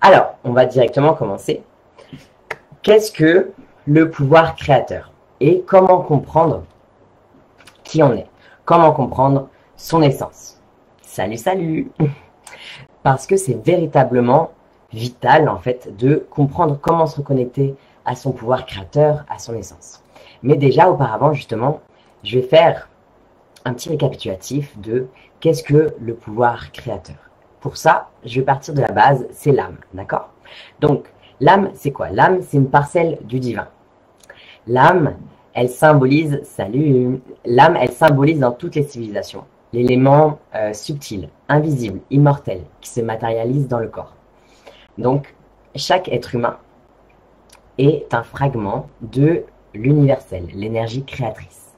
Alors, on va directement commencer. Qu'est-ce que le pouvoir créateur? Et comment comprendre qui on est? Comment comprendre son essence? Salut, salut! Parce que c'est véritablement vital, en fait, de comprendre comment se reconnecter à son pouvoir créateur, à son essence. Mais déjà, auparavant, justement, je vais faire un petit récapitulatif de qu'est-ce que le pouvoir créateur. Pour ça, je vais partir de la base, c'est l'âme, d'accord? Donc, l'âme, c'est quoi? L'âme, c'est une parcelle du divin. L'âme, elle symbolise, salut, l'âme, elle symbolise dans toutes les civilisations l'élément subtil, invisible, immortel, qui se matérialise dans le corps. Donc, chaque être humain est un fragment de l'universel, l'énergie créatrice.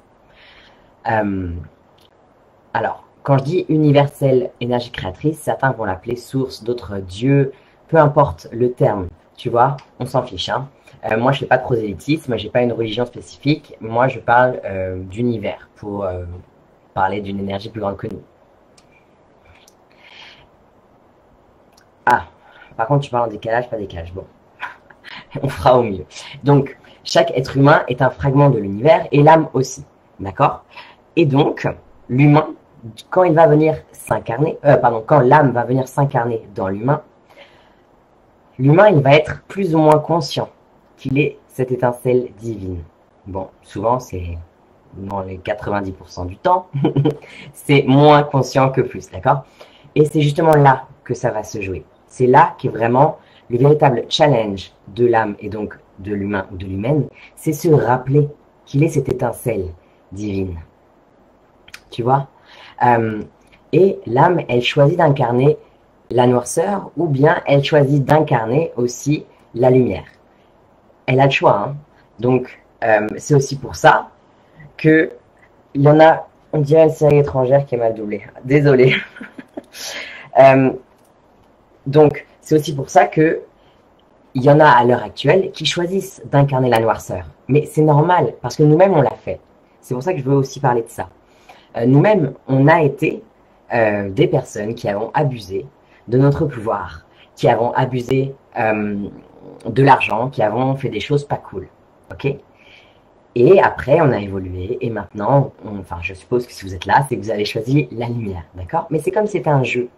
Alors, quand je dis universel, énergie créatrice, certains vont l'appeler source, d'autres dieu, peu importe le terme, tu vois, on s'en fiche. Hein. Moi, je ne fais pas de prosélytisme, je n'ai pas une religion spécifique, moi je parle d'univers pour parler d'une énergie plus grande que nous. Ah, par contre, tu parles en décalage, pas décalage, bon, on fera au mieux. Donc, chaque être humain est un fragment de l'univers et l'âme aussi, d'accord? Et donc, l'humain, quand il va venir s'incarner, quand l'âme va venir s'incarner dans l'humain, l'humain, il va être plus ou moins conscient qu'il est cette étincelle divine. Bon, souvent, c'est dans les 90% du temps, c'est moins conscient que plus, d'accord? Et c'est justement là que ça va se jouer. C'est là qu'est vraiment le véritable challenge de l'âme et donc de l'humain ou de l'humaine, c'est se rappeler qu'il est cette étincelle divine. Tu vois? Et l'âme, elle choisit d'incarner la noirceur ou bien elle choisit d'incarner aussi la lumière. Elle a le choix. Hein. Donc, c'est aussi pour ça qu'il y en a, on dirait une série étrangère qui est mal doublée. Désolé. Donc, c'est aussi pour ça que il y en a à l'heure actuelle qui choisissent d'incarner la noirceur. Mais c'est normal, parce que nous-mêmes, on l'a fait. C'est pour ça que je veux aussi parler de ça. Nous-mêmes, on a été des personnes qui avons abusé de notre pouvoir, qui avons abusé de l'argent, qui avons fait des choses pas cool. Ok? Et après, on a évolué, et maintenant, enfin, je suppose que si vous êtes là, c'est que vous avez choisi la lumière, d'accord? Mais c'est comme si c'était un jeu.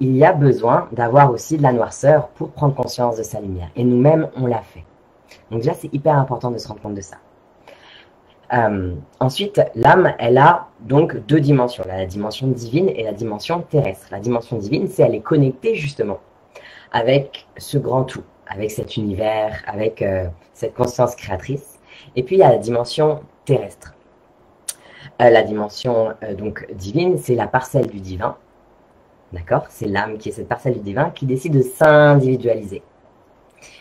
Il y a besoin d'avoir aussi de la noirceur pour prendre conscience de sa lumière. Et nous-mêmes, on l'a fait. Donc déjà, c'est hyper important de se rendre compte de ça. Ensuite, l'âme, elle a donc deux dimensions. Elle a la dimension divine et la dimension terrestre. La dimension divine, c'est elle est connectée justement avec ce grand tout, avec cet univers, avec cette conscience créatrice. Et puis, il y a la dimension terrestre. La dimension donc divine, c'est la parcelle du divin. D'accord? C'est l'âme qui est cette parcelle du divin qui décide de s'individualiser.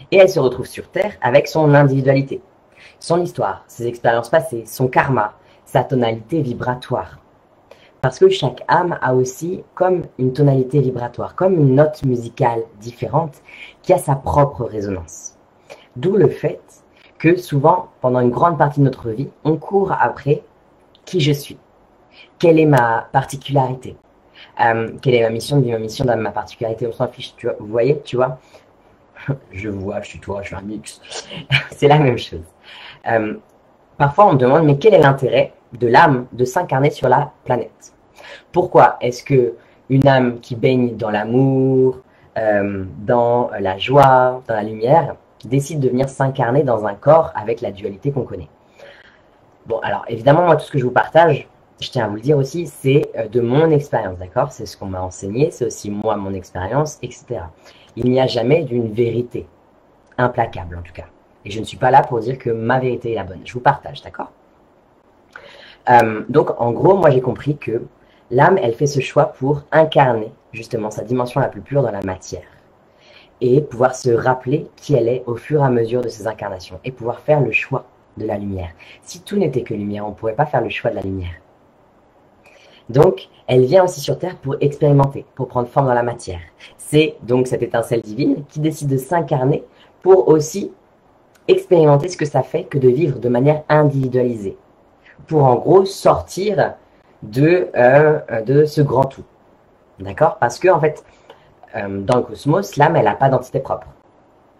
Et elle se retrouve sur Terre avec son individualité, son histoire, ses expériences passées, son karma, sa tonalité vibratoire. Parce que chaque âme a aussi comme une tonalité vibratoire, comme une note musicale différente qui a sa propre résonance. D'où le fait que souvent, pendant une grande partie de notre vie, on court après qui je suis, quelle est ma particularité, quelle est ma mission de vie, ma mission d'âme, ma particularité, on s'en fiche, tu vois, vous voyez, tu vois, je vois, je suis toi, je suis un mix, c'est la même chose. Parfois on me demande, mais quel est l'intérêt de l'âme de s'incarner sur la planète? Pourquoi est-ce que une âme qui baigne dans l'amour, dans la joie, dans la lumière, décide de venir s'incarner dans un corps avec la dualité qu'on connaît? Bon, alors évidemment, moi, tout ce que je vous partage, je tiens à vous le dire aussi, c'est de mon expérience, d'accord? C'est ce qu'on m'a enseigné, c'est aussi moi, mon expérience, etc. Il n'y a jamais d'une vérité implacable, en tout cas. Et je ne suis pas là pour dire que ma vérité est la bonne. Je vous partage, d'accord? Donc, en gros, moi, j'ai compris que l'âme, elle fait ce choix pour incarner, justement, sa dimension la plus pure dans la matière. Et pouvoir se rappeler qui elle est au fur et à mesure de ses incarnations. Et pouvoir faire le choix de la lumière. Si tout n'était que lumière, on ne pourrait pas faire le choix de la lumière. Donc, elle vient aussi sur Terre pour expérimenter, pour prendre forme dans la matière. C'est donc cette étincelle divine qui décide de s'incarner pour aussi expérimenter ce que ça fait que de vivre de manière individualisée. Pour en gros sortir de ce grand tout. D'accord? Parce que, en fait, dans le cosmos, l'âme, elle n'a pas d'entité propre.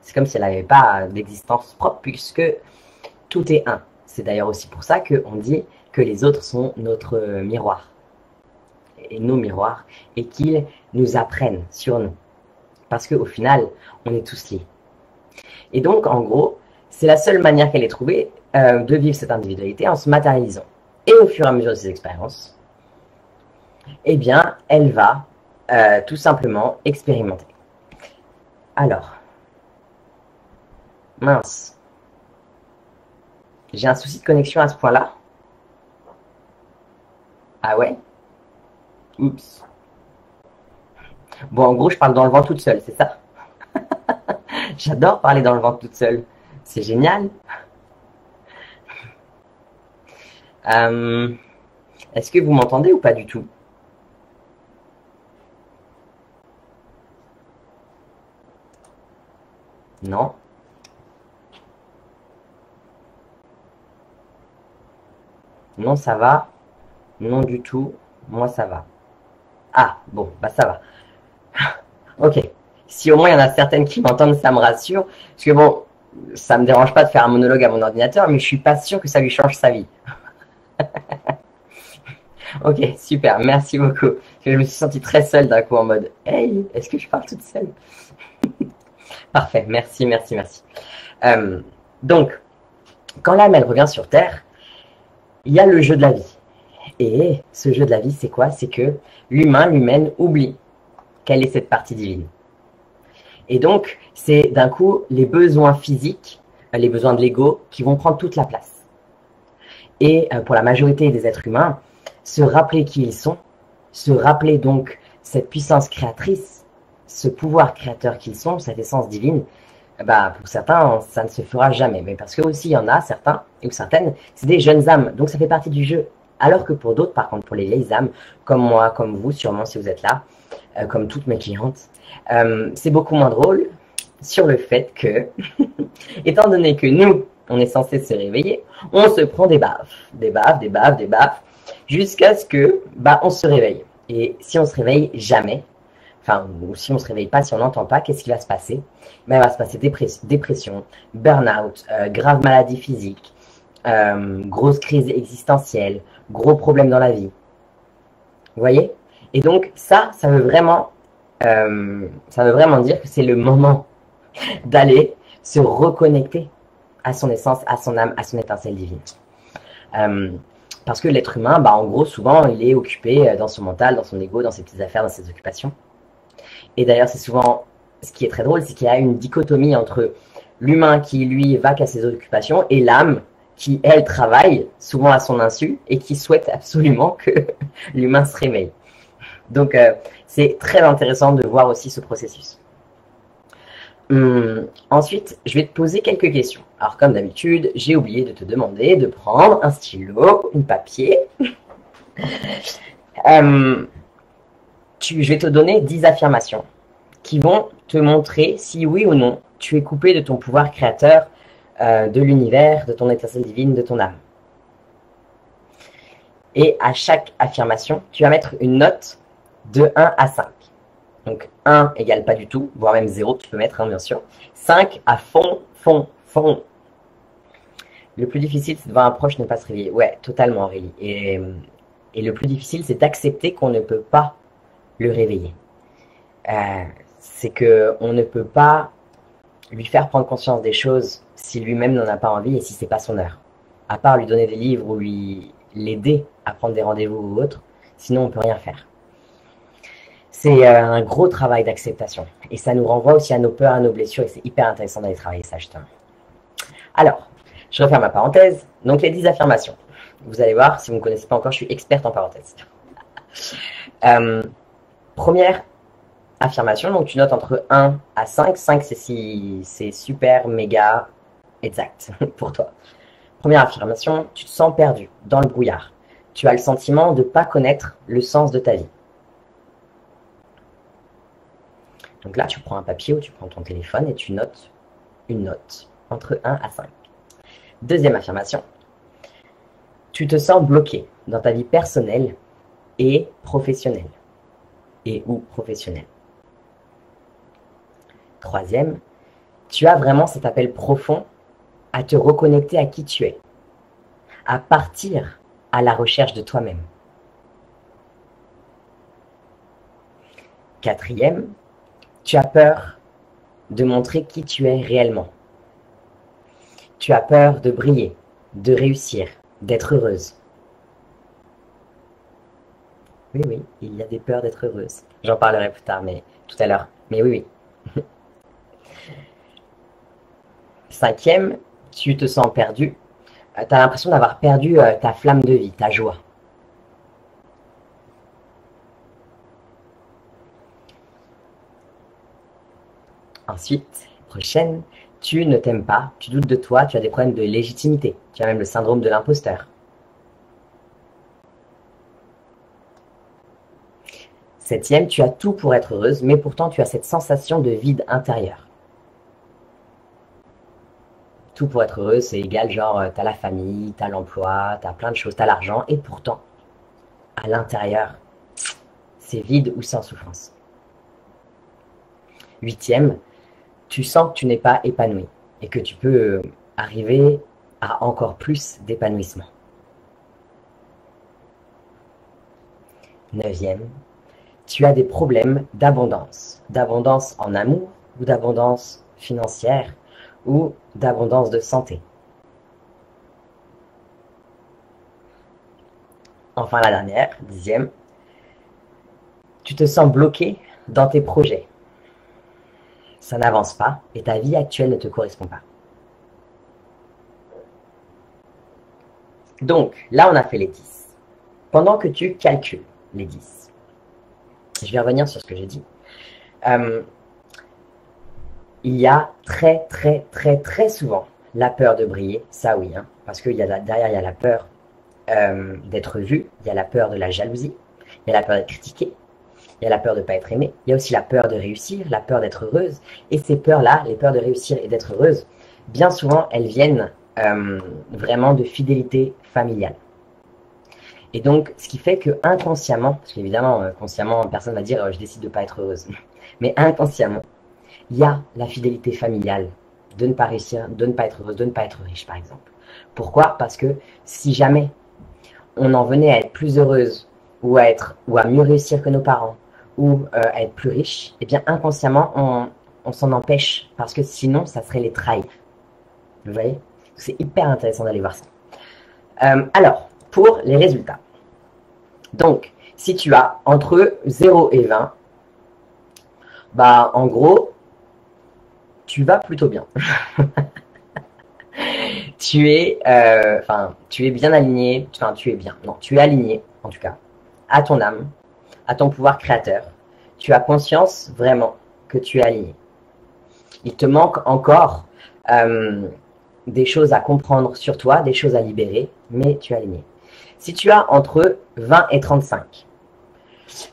C'est comme si elle n'avait pas d'existence propre, puisque tout est un. C'est d'ailleurs aussi pour ça qu'on dit que les autres sont notre miroir, et nos miroirs, et qu'ils nous apprennent sur nous. Parce qu'au final, on est tous liés. Et donc, en gros, c'est la seule manière qu'elle ait trouvée de vivre cette individualité en se matérialisant. Et au fur et à mesure de ses expériences, eh bien, elle va tout simplement expérimenter. Alors, mince. J'ai un souci de connexion à ce point-là. Ah ouais? Oups. Bon, en gros, je parle dans le vent toute seule, c'est ça? J'adore parler dans le vent toute seule. C'est génial. Est-ce que vous m'entendez ou pas du tout? Non? Non, ça va? Non du tout. Moi, ça va. Ah, bon, bah ça va. Ok. Si au moins il y en a certaines qui m'entendent, ça me rassure. Parce que bon, ça me dérange pas de faire un monologue à mon ordinateur, mais je suis pas sûr que ça lui change sa vie. Ok, super, merci beaucoup. Parce que je me suis sentie très seule d'un coup en mode hey, est-ce que je parle toute seule? Parfait, merci, merci, merci. Donc, quand l'âme elle revient sur Terre, il y a le jeu de la vie. Et ce jeu de la vie, c'est quoi? C'est que l'humain, l'humaine oublie quelle est cette partie divine. Et donc, c'est d'un coup les besoins physiques, les besoins de l'ego qui vont prendre toute la place. Et pour la majorité des êtres humains, se rappeler qui ils sont, se rappeler donc cette puissance créatrice, ce pouvoir créateur qu'ils sont, cette essence divine, bah, pour certains, ça ne se fera jamais. Mais parce que aussi, il y en a certains, ou certaines, c'est des jeunes âmes, donc ça fait partie du jeu. Alors que pour d'autres, par contre, pour les vieilles âmes, comme moi, comme vous, sûrement si vous êtes là, comme toutes mes clientes, c'est beaucoup moins drôle sur le fait que, étant donné que nous, on est censé se réveiller, on se prend des baffes, des baffes, des baffes, des baffes, jusqu'à ce que, bah, on se réveille. Et si on se réveille jamais, enfin, ou si on se réveille pas, si on n'entend pas, qu'est-ce qui va se passer? Ben, il va se passer dépression, burn-out, grave maladie physique, grosse crise existentielle, gros problèmes dans la vie. Vous voyez? Et donc, ça veut vraiment dire que c'est le moment d'aller se reconnecter à son essence, à son âme, à son étincelle divine. Parce que l'être humain, bah, en gros, souvent, il est occupé dans son mental, dans son ego, dans ses petites affaires, dans ses occupations. Et d'ailleurs, c'est souvent, ce qui est très drôle, c'est qu'il y a une dichotomie entre l'humain qui, lui, va qu'à ses occupations et l'âme qui, elle, travaille, souvent à son insu, et qui souhaite absolument que l'humain se réveille. Donc, c'est très intéressant de voir aussi ce processus. Ensuite, je vais te poser quelques questions. Alors, comme d'habitude, j'ai oublié de te demander de prendre un stylo, un papier. Je vais te donner 10 affirmations qui vont te montrer si oui ou non tu es coupé de ton pouvoir créateur, de l'univers, de ton étincelle divine, de ton âme. Et à chaque affirmation, tu vas mettre une note de 1 à 5. Donc 1 égale pas du tout, voire même 0, tu peux mettre, hein, bien sûr. 5 à fond, fond, fond. Le plus difficile, c'est de voir un proche ne pas se réveiller. Ouais, totalement, Aurélie. Et le plus difficile, c'est d'accepter qu'on ne peut pas le réveiller. C'est qu'on ne peut pas lui faire prendre conscience des choses si lui-même n'en a pas envie et si c'est pas son heure. À part lui donner des livres ou lui l'aider à prendre des rendez-vous ou autre, sinon on peut rien faire. C'est un gros travail d'acceptation. Et ça nous renvoie aussi à nos peurs, à nos blessures, et c'est hyper intéressant d'aller travailler ça, justement. Alors, je referme ma parenthèse. Donc, les 10 affirmations. Vous allez voir, si vous ne me connaissez pas encore, je suis experte en parenthèse. Première affirmation, donc tu notes entre 1 à 5. 5, c'est super, méga, exact pour toi. Première affirmation, tu te sens perdu, dans le brouillard. Tu as le sentiment de ne pas connaître le sens de ta vie. Donc là, tu prends un papier ou tu prends ton téléphone et tu notes une note entre 1 à 5. Deuxième affirmation, tu te sens bloqué dans ta vie personnelle et professionnelle. Et ou professionnelle. Troisième, tu as vraiment cet appel profond à te reconnecter à qui tu es, à partir à la recherche de toi-même. Quatrième, tu as peur de montrer qui tu es réellement. Tu as peur de briller, de réussir, d'être heureuse. Oui, oui, il y a des peurs d'être heureuse. J'en parlerai plus tard, mais tout à l'heure. Mais oui, oui. Cinquième, tu te sens perdu. Tu as l'impression d'avoir perdu ta flamme de vie, ta joie. Ensuite, prochaine, tu ne t'aimes pas, tu doutes de toi, tu as des problèmes de légitimité. Tu as même le syndrome de l'imposteur. Septième, tu as tout pour être heureuse, mais pourtant tu as cette sensation de vide intérieur. Tout pour être heureuse, c'est égal, genre, tu as la famille, tu as l'emploi, tu as plein de choses, tu as l'argent, et pourtant, à l'intérieur, c'est vide ou sans souffrance. Huitième, tu sens que tu n'es pas épanoui et que tu peux arriver à encore plus d'épanouissement. Neuvième, tu as des problèmes d'abondance en amour ou d'abondance financière ou d'abondance de santé. Enfin la dernière, dixième, tu te sens bloqué dans tes projets. Ça n'avance pas et ta vie actuelle ne te correspond pas. Donc, là, on a fait les 10. Pendant que tu calcules les 10, je vais revenir sur ce que j'ai dit. Il y a très souvent la peur de briller, ça oui, hein, parce que derrière, il y a la peur d'être vu, il y a la peur de la jalousie, il y a la peur d'être critiqué, il y a la peur de ne pas être aimé, il y a aussi la peur de réussir, la peur d'être heureuse. Et ces peurs-là, les peurs de réussir et d'être heureuse, bien souvent, elles viennent vraiment de fidélité familiale. Et donc, ce qui fait que inconsciemment, parce qu'évidemment, consciemment, personne ne va dire je décide de ne pas être heureuse, mais inconsciemment, il y a la fidélité familiale de ne pas réussir, de ne pas être heureuse, de ne pas être riche, par exemple. Pourquoi? Parce que si jamais on en venait à être plus heureuse ou à mieux réussir que nos parents, ou à être plus riche, eh bien inconsciemment, on s'en empêche parce que sinon, ça serait les trahir. Vous voyez? C'est hyper intéressant d'aller voir ça. Alors, pour les résultats. Donc, si tu as entre 0 et 20, bah en gros, tu vas plutôt bien. tu es bien aligné, enfin tu es bien, non, tu es aligné en tout cas à ton âme, à ton pouvoir créateur. Tu as conscience vraiment que tu es aligné. Il te manque encore des choses à comprendre sur toi, des choses à libérer, mais tu es aligné. Si tu as entre 20 et 35,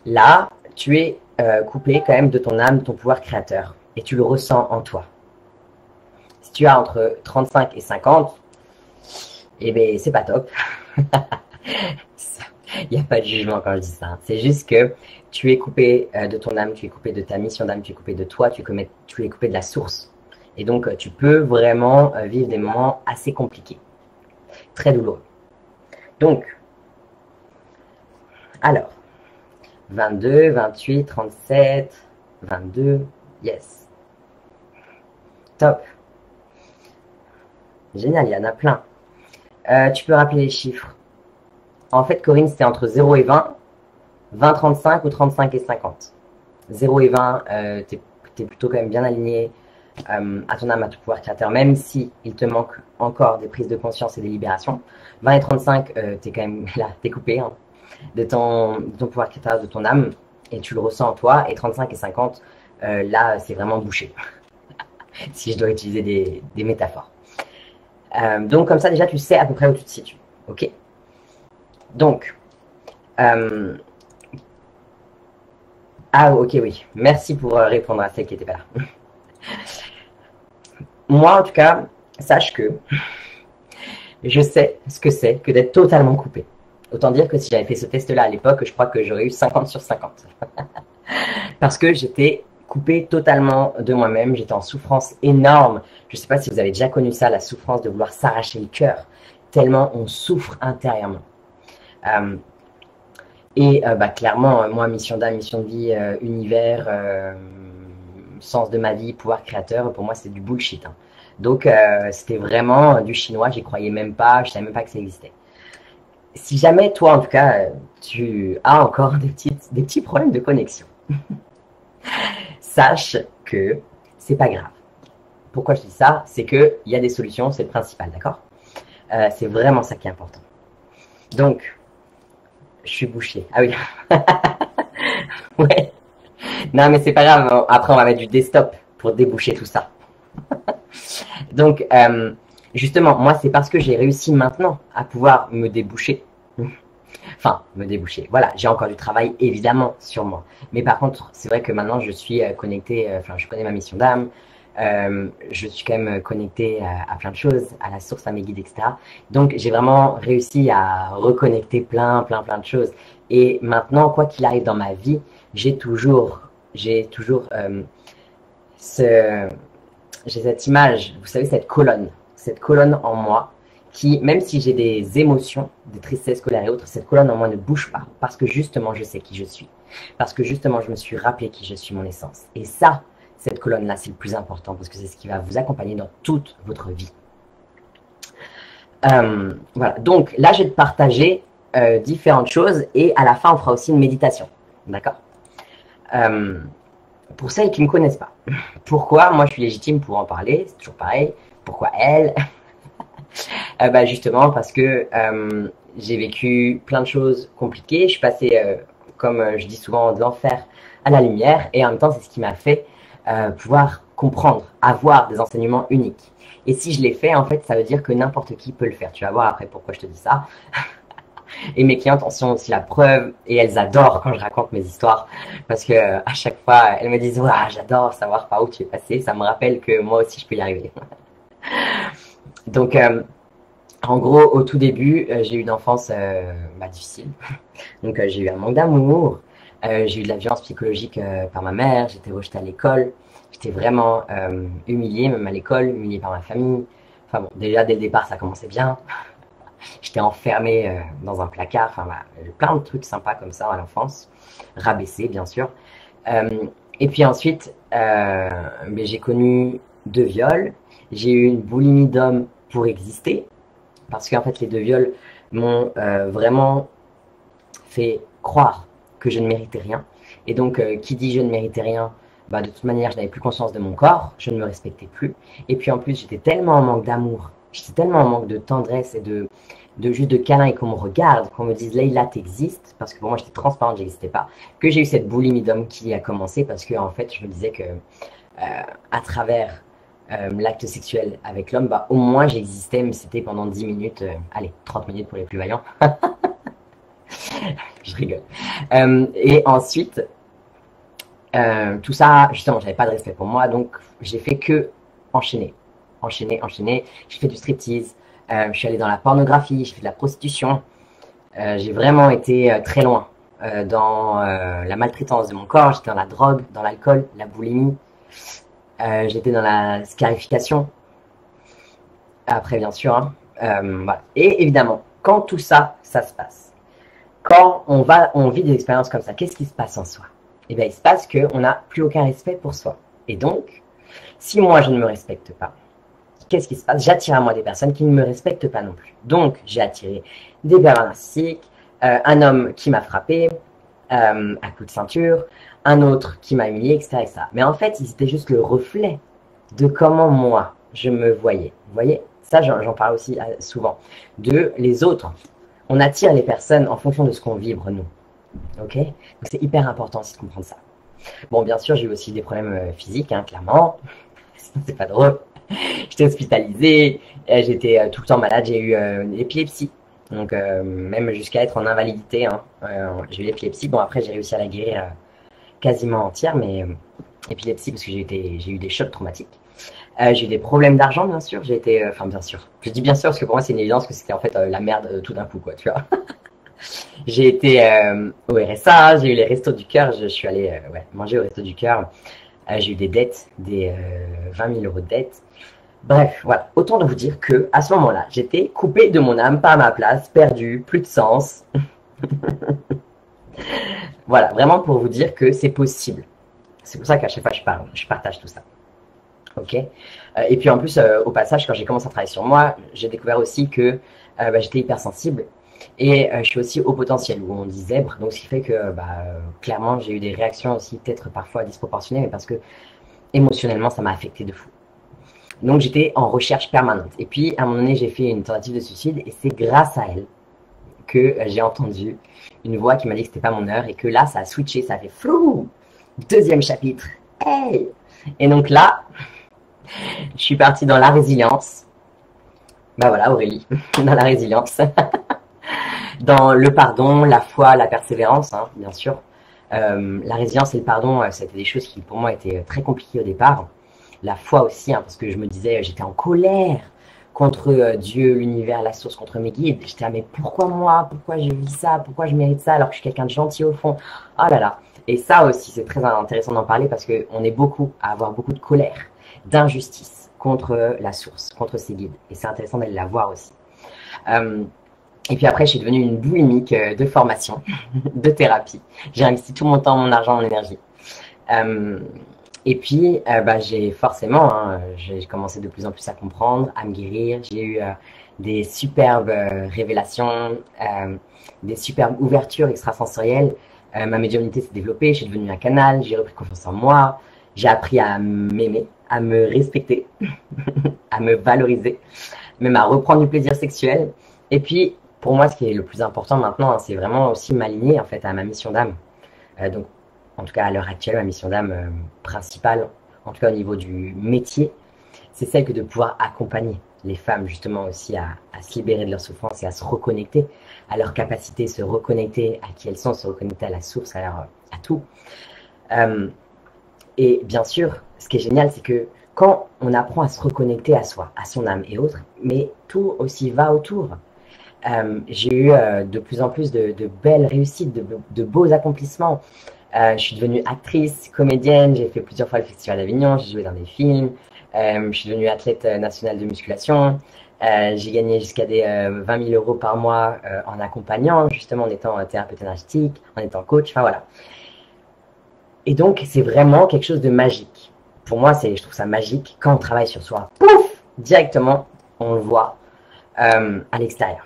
là, tu es coupé quand même de ton âme, de ton pouvoir créateur, et tu le ressens en toi. Si tu as entre 35 et 50, eh bien, c'est pas top. Il n'y a pas de jugement quand je dis ça. C'est juste que tu es coupé de ton âme, tu es coupé de ta mission d'âme, tu es coupé de toi, tu es coupé de la source. Et donc, tu peux vraiment vivre des moments assez compliqués, très douloureux. Donc, alors, 22, 28, 37, 22, yes. Top. Génial, il y en a plein. Tu peux rappeler les chiffres. En fait, Corinne, c'était entre 0 et 20, 20, 35 ou 35 et 50. 0 et 20, tu es plutôt quand même bien aligné à ton âme, à ton pouvoir créateur, même si il te manque encore des prises de conscience et des libérations. 20 et 35, tu es quand même là, tu es coupé hein, de ton pouvoir créateur, de ton âme, et tu le ressens en toi. Et 35 et 50, là, c'est vraiment bouché, si je dois utiliser des métaphores. Donc, comme ça, déjà, tu sais à peu près où tu te situes. Ok? Donc, ah, ok, oui. Merci pour répondre à celle qui n'était pas là. Moi, en tout cas, sache que je sais ce que c'est que d'être totalement coupé. Autant dire que si j'avais fait ce test-là à l'époque, je crois que j'aurais eu 50 sur 50. Parce que j'étais coupé totalement de moi-même. J'étais en souffrance énorme. Je ne sais pas si vous avez déjà connu ça, la souffrance de vouloir s'arracher le cœur, tellement on souffre intérieurement. Clairement, moi, mission d'âme, mission de vie, univers, sens de ma vie, pouvoir créateur, pour moi, c'est du bullshit. Hein. Donc, c'était vraiment du chinois, j'y croyais même pas, je savais même pas que ça existait. Si jamais, toi, en tout cas, tu as encore des petits problèmes de connexion, sache que c'est pas grave. Pourquoi je dis ça? C'est qu'il y a des solutions, c'est le principal, d'accord? C'est vraiment ça qui est important. Donc, je suis bouché. Ah oui. Ouais. Non, mais c'est pas grave. Après, on va mettre du desktop pour déboucher tout ça. Donc, justement, moi, c'est parce que j'ai réussi maintenant à pouvoir me déboucher. Enfin, me déboucher. Voilà, j'ai encore du travail, évidemment, sur moi. Mais par contre, c'est vrai que maintenant, je suis connecté, je connais ma mission d'âme. Je suis quand même connecté à plein de choses, à la source, à mes guides, etc. Donc, j'ai vraiment réussi à reconnecter plein de choses. Et maintenant, quoi qu'il arrive dans ma vie, j'ai toujours j'ai cette image, vous savez, cette colonne en moi qui, même si j'ai des émotions, des tristesses, colère et autres, cette colonne en moi ne bouge pas parce que justement, je sais qui je suis. Parce que justement, je me suis rappelé qui je suis, mon essence. Et ça, cette colonne-là, c'est le plus important parce que c'est ce qui va vous accompagner dans toute votre vie. Voilà, donc là, je vais te partager différentes choses et à la fin, on fera aussi une méditation. D'accord? Pour celles qui ne me connaissent pas, pourquoi moi je suis légitime pour en parler? C'est toujours pareil. Pourquoi elle? Justement parce que j'ai vécu plein de choses compliquées. Je suis passé, comme je dis souvent, de l'enfer à la lumière. Et en même temps, c'est ce qui m'a fait pouvoir comprendre, avoir des enseignements uniques. Et si je l'ai fait, en fait, ça veut dire que n'importe qui peut le faire. Tu vas voir après pourquoi je te dis ça. Et mes clientes en sont aussi la preuve et elles adorent quand je raconte mes histoires parce que à chaque fois, elles me disent « Waouh, j'adore savoir par où tu es passé. Ça me rappelle que moi aussi, je peux y arriver. » Donc, en gros, au tout début, j'ai eu une enfance difficile. Donc, j'ai eu un manque d'amour. J'ai eu de la violence psychologique par ma mère. J'étais rejetée à l'école. J'étais vraiment humiliée, même à l'école, humiliée par ma famille. Enfin bon, déjà, dès le départ, ça commençait bien. J'étais enfermée dans un placard. Enfin, voilà, plein de trucs sympas comme ça à l'enfance. Rabaissée, bien sûr. Et puis ensuite, j'ai connu 2 viols. J'ai eu une boulimie d'homme pour exister. Parce qu'en fait, les 2 viols m'ont vraiment fait croire que je ne méritais rien. Et donc, qui dit je ne méritais rien, de toute manière, je n'avais plus conscience de mon corps, je ne me respectais plus. Et puis en plus, j'étais tellement en manque d'amour, j'étais tellement en manque de tendresse et de juste de câlin et qu'on me regarde, qu'on me dise Leïla, t'existes, parce que pour moi, j'étais transparente, j'existais pas, que j'ai eu cette boulimie d'homme qui a commencé parce que en fait, je me disais que à travers l'acte sexuel avec l'homme, au moins j'existais, mais c'était pendant 10 minutes, allez, 30 minutes pour les plus vaillants. Je rigole. Et ensuite, tout ça, justement, j'avais pas de respect pour moi, donc j'ai fait que enchaîner. J'ai fait du striptease, je suis allée dans la pornographie, j'ai fait de la prostitution. J'ai vraiment été très loin dans la maltraitance de mon corps. J'étais dans la drogue, dans l'alcool, la boulimie. J'étais dans la scarification. Après, bien sûr. Hein, voilà. Et évidemment, quand tout ça, ça se passe, quand on vit des expériences comme ça, qu'est-ce qui se passe en soi? Eh bien, il se passe qu'on n'a plus aucun respect pour soi. Et donc, si moi, je ne me respecte pas, qu'est-ce qui se passe? J'attire à moi des personnes qui ne me respectent pas non plus. Donc, j'ai attiré des pervers narcissiques, un homme qui m'a frappé à coups de ceinture, un autre qui m'a humilié, etc., etc. Mais en fait, ils étaient juste le reflet de comment moi, je me voyais. Vous voyez? Ça, j'en parle aussi souvent. De les autres. On attire les personnes en fonction de ce qu'on vibre, nous. Ok? Donc, c'est hyper important aussi de comprendre ça. Bon, bien sûr, j'ai eu aussi des problèmes physiques, hein, clairement. C'est pas drôle. J'étais hospitalisée, j'étais tout le temps malade, j'ai eu l'épilepsie. Donc, même jusqu'à être en invalidité, hein, j'ai eu l'épilepsie. Bon, après, j'ai réussi à la guérir quasiment entière, mais épilepsie parce que j'ai eu des chocs traumatiques. J'ai eu des problèmes d'argent, bien sûr. Bien sûr. Je dis bien sûr parce que pour moi, c'est une évidence que c'était en fait la merde tout d'un coup, quoi, tu vois. J'ai été au RSA, j'ai eu les restos du cœur, je suis allée manger au resto du cœur. J'ai eu des dettes, des 20 000 euros de dettes. Bref, voilà. Autant de vous dire que à ce moment-là, j'étais coupée de mon âme, pas à ma place, perdue, plus de sens. Voilà, vraiment pour vous dire que c'est possible. C'est pour ça qu'à chaque fois je partage tout ça. Ok. Et puis en plus, au passage, quand j'ai commencé à travailler sur moi, j'ai découvert aussi que j'étais hypersensible et je suis aussi au potentiel, où on dit zèbre. Donc ce qui fait que clairement, j'ai eu des réactions aussi peut-être parfois disproportionnées, mais parce que émotionnellement, ça m'a affecté de fou. Donc j'étais en recherche permanente. Et puis à un moment donné, j'ai fait une tentative de suicide et c'est grâce à elle que j'ai entendu une voix qui m'a dit que c'était pas mon heure et que là, ça a switché, ça a fait flou. Deuxième chapitre. Hey! Et donc là, je suis partie dans la résilience. Bah voilà, Aurélie, dans la résilience. Dans le pardon, la foi, la persévérance, hein, bien sûr. La résilience et le pardon, c'était des choses qui pour moi étaient très compliquées au départ. La foi aussi, hein, parce que je me disais, j'étais en colère contre Dieu, l'univers, la source, contre mes guides. J'étais là, mais pourquoi moi? Pourquoi je vis ça? Pourquoi je mérite ça alors que je suis quelqu'un de gentil au fond? Oh là là. Et ça aussi, c'est très intéressant d'en parler parce qu'on est beaucoup à avoir beaucoup de colère, d'injustice contre la source, contre ses guides. Et c'est intéressant d'aller la voir aussi. Et puis après, je suis devenue une boulimique de formation, de thérapie. J'ai investi tout mon temps, mon argent, mon énergie. Et puis, j'ai forcément, hein, j'ai commencé de plus en plus à comprendre, à me guérir. J'ai eu des superbes révélations, des superbes ouvertures extrasensorielles. Ma médiumnité s'est développée, je suis devenue un canal, j'ai repris confiance en moi, j'ai appris à m'aimer, à me respecter, à me valoriser, même à reprendre du plaisir sexuel. Et puis, pour moi, ce qui est le plus important maintenant, hein, c'est vraiment aussi m'aligner en fait à ma mission d'âme. Donc, en tout cas à l'heure actuelle, ma mission d'âme principale, en tout cas au niveau du métier, c'est celle que de pouvoir accompagner les femmes justement aussi à se libérer de leur souffrance et à se reconnecter à leur capacité, se reconnecter à qui elles sont, se reconnecter à la source, à tout. Et bien sûr, ce qui est génial, c'est que quand on apprend à se reconnecter à soi, à son âme et autres, mais tout aussi va autour. J'ai eu de plus en plus de belles réussites, de beaux accomplissements. Je suis devenue actrice, comédienne, j'ai fait plusieurs fois le Festival d'Avignon, j'ai joué dans des films, je suis devenue athlète nationale de musculation, j'ai gagné jusqu'à des 20 000 euros par mois en accompagnant, justement en étant thérapeute énergétique, en étant coach, enfin voilà. Et donc, c'est vraiment quelque chose de magique. Pour moi, je trouve ça magique quand on travaille sur soi. Pouf! Directement, on le voit à l'extérieur.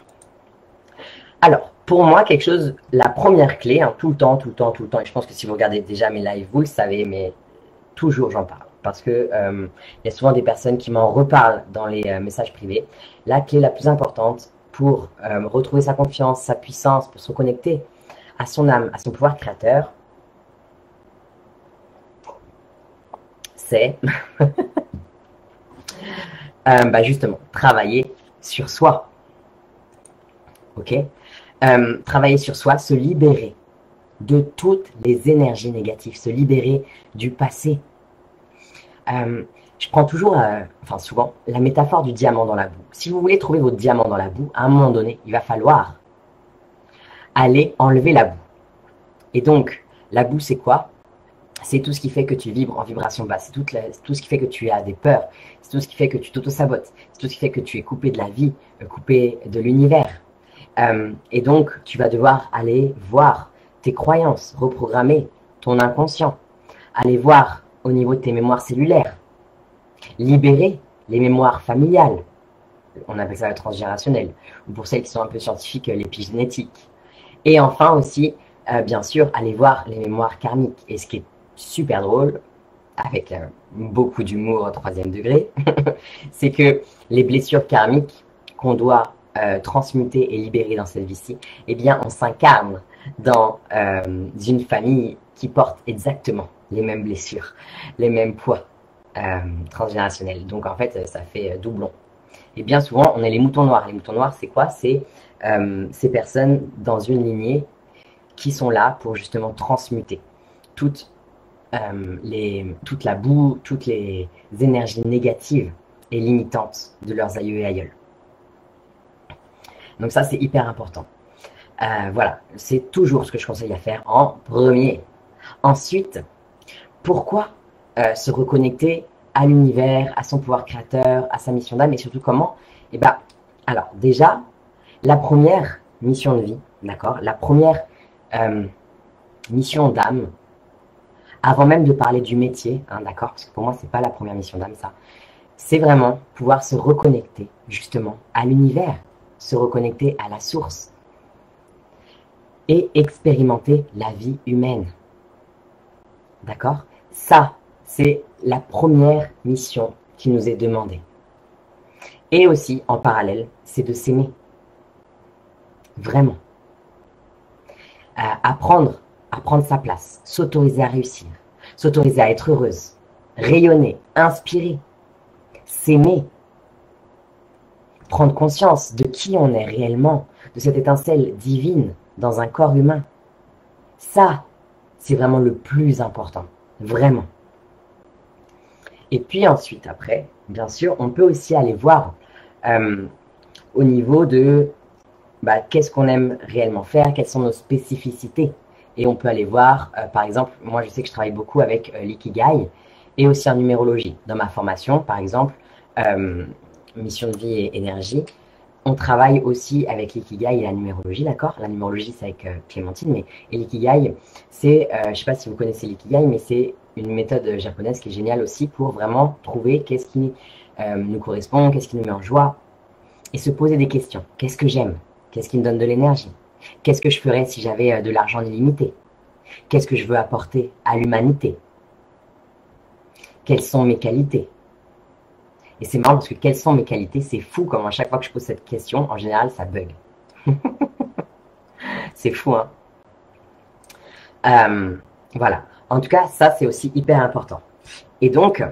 Alors, pour moi, quelque chose, la première clé, hein, tout le temps, et je pense que si vous regardez déjà mes lives, vous le savez, mais toujours j'en parle. Parce que y a souvent des personnes qui m'en reparlent dans les messages privés. La clé la plus importante pour retrouver sa confiance, sa puissance, pour se reconnecter à son âme, à son pouvoir créateur, c'est justement travailler sur soi. Ok? Travailler sur soi, se libérer de toutes les énergies négatives, se libérer du passé. Je prends toujours, enfin souvent, la métaphore du diamant dans la boue. Si vous voulez trouver votre diamant dans la boue, à un moment donné, il va falloir aller enlever la boue. Et donc, la boue, c'est quoi? C'est tout ce qui fait que tu vibres en vibration basse. C'est tout ce qui fait que tu as des peurs. C'est tout ce qui fait que tu t'auto-sabotes. C'est tout ce qui fait que tu es coupé de la vie, coupé de l'univers. Et donc, tu vas devoir aller voir tes croyances, reprogrammer ton inconscient, aller voir au niveau de tes mémoires cellulaires, libérer les mémoires familiales, on appelle ça le transgénérationnel, ou pour celles qui sont un peu scientifiques, l'épigénétique. Et enfin aussi, bien sûr, aller voir les mémoires karmiques. Et ce qui est super drôle, avec beaucoup d'humour au 3e degré, c'est que les blessures karmiques qu'on doit transmuter et libérer dans cette vie-ci, eh bien, on s'incarne dans une famille qui porte exactement les mêmes blessures, les mêmes poids transgénérationnels. Donc, en fait, ça fait doublon. Et bien souvent, on est les moutons noirs. Les moutons noirs, c'est quoi? C'est ces personnes dans une lignée qui sont là pour justement transmuter toute la boue, toutes les énergies négatives et limitantes de leurs aïeux et aïeuls. Donc ça, c'est hyper important. Voilà, c'est toujours ce que je conseille à faire en premier. Ensuite, pourquoi se reconnecter à l'univers, à son pouvoir créateur, à sa mission d'âme, et surtout comment? Eh ben, alors déjà, la première mission de vie, d'accord? La première mission d'âme, avant même de parler du métier, hein, d'accord? Parce que pour moi, c'est pas la première mission d'âme, ça. C'est vraiment pouvoir se reconnecter, justement, à l'univers, se reconnecter à la source et expérimenter la vie humaine. D'accord? Ça, c'est la première mission qui nous est demandée. Et aussi, en parallèle, c'est de s'aimer. Vraiment. Apprendre sa place, s'autoriser à réussir, s'autoriser à être heureuse, rayonner, inspirer, s'aimer, prendre conscience de qui on est réellement, de cette étincelle divine dans un corps humain. Ça, c'est vraiment le plus important, vraiment. Et puis ensuite, après, bien sûr, on peut aussi aller voir au niveau de qu'est-ce qu'on aime réellement faire, quelles sont nos spécificités. Et on peut aller voir, par exemple, moi je sais que je travaille beaucoup avec l'ikigai et aussi en numérologie. Dans ma formation, par exemple, mission de vie et énergie, on travaille aussi avec l'ikigai et la numérologie, d'accord? La numérologie, c'est avec Clémentine, mais et l'ikigai, c'est, je ne sais pas si vous connaissez l'ikigai, mais c'est une méthode japonaise qui est géniale aussi pour vraiment trouver qu'est-ce qui nous correspond, qu'est-ce qui nous met en joie, et se poser des questions. Qu'est-ce que j'aime? Qu'est-ce qui me donne de l'énergie? Qu'est-ce que je ferais si j'avais de l'argent illimité? Qu'est-ce que je veux apporter à l'humanité? Quelles sont mes qualités? Et c'est marrant parce que quelles sont mes qualités? C'est fou comme à chaque fois que je pose cette question, en général, ça bug. C'est fou, hein? Voilà. En tout cas, ça, c'est aussi hyper important. Et donc,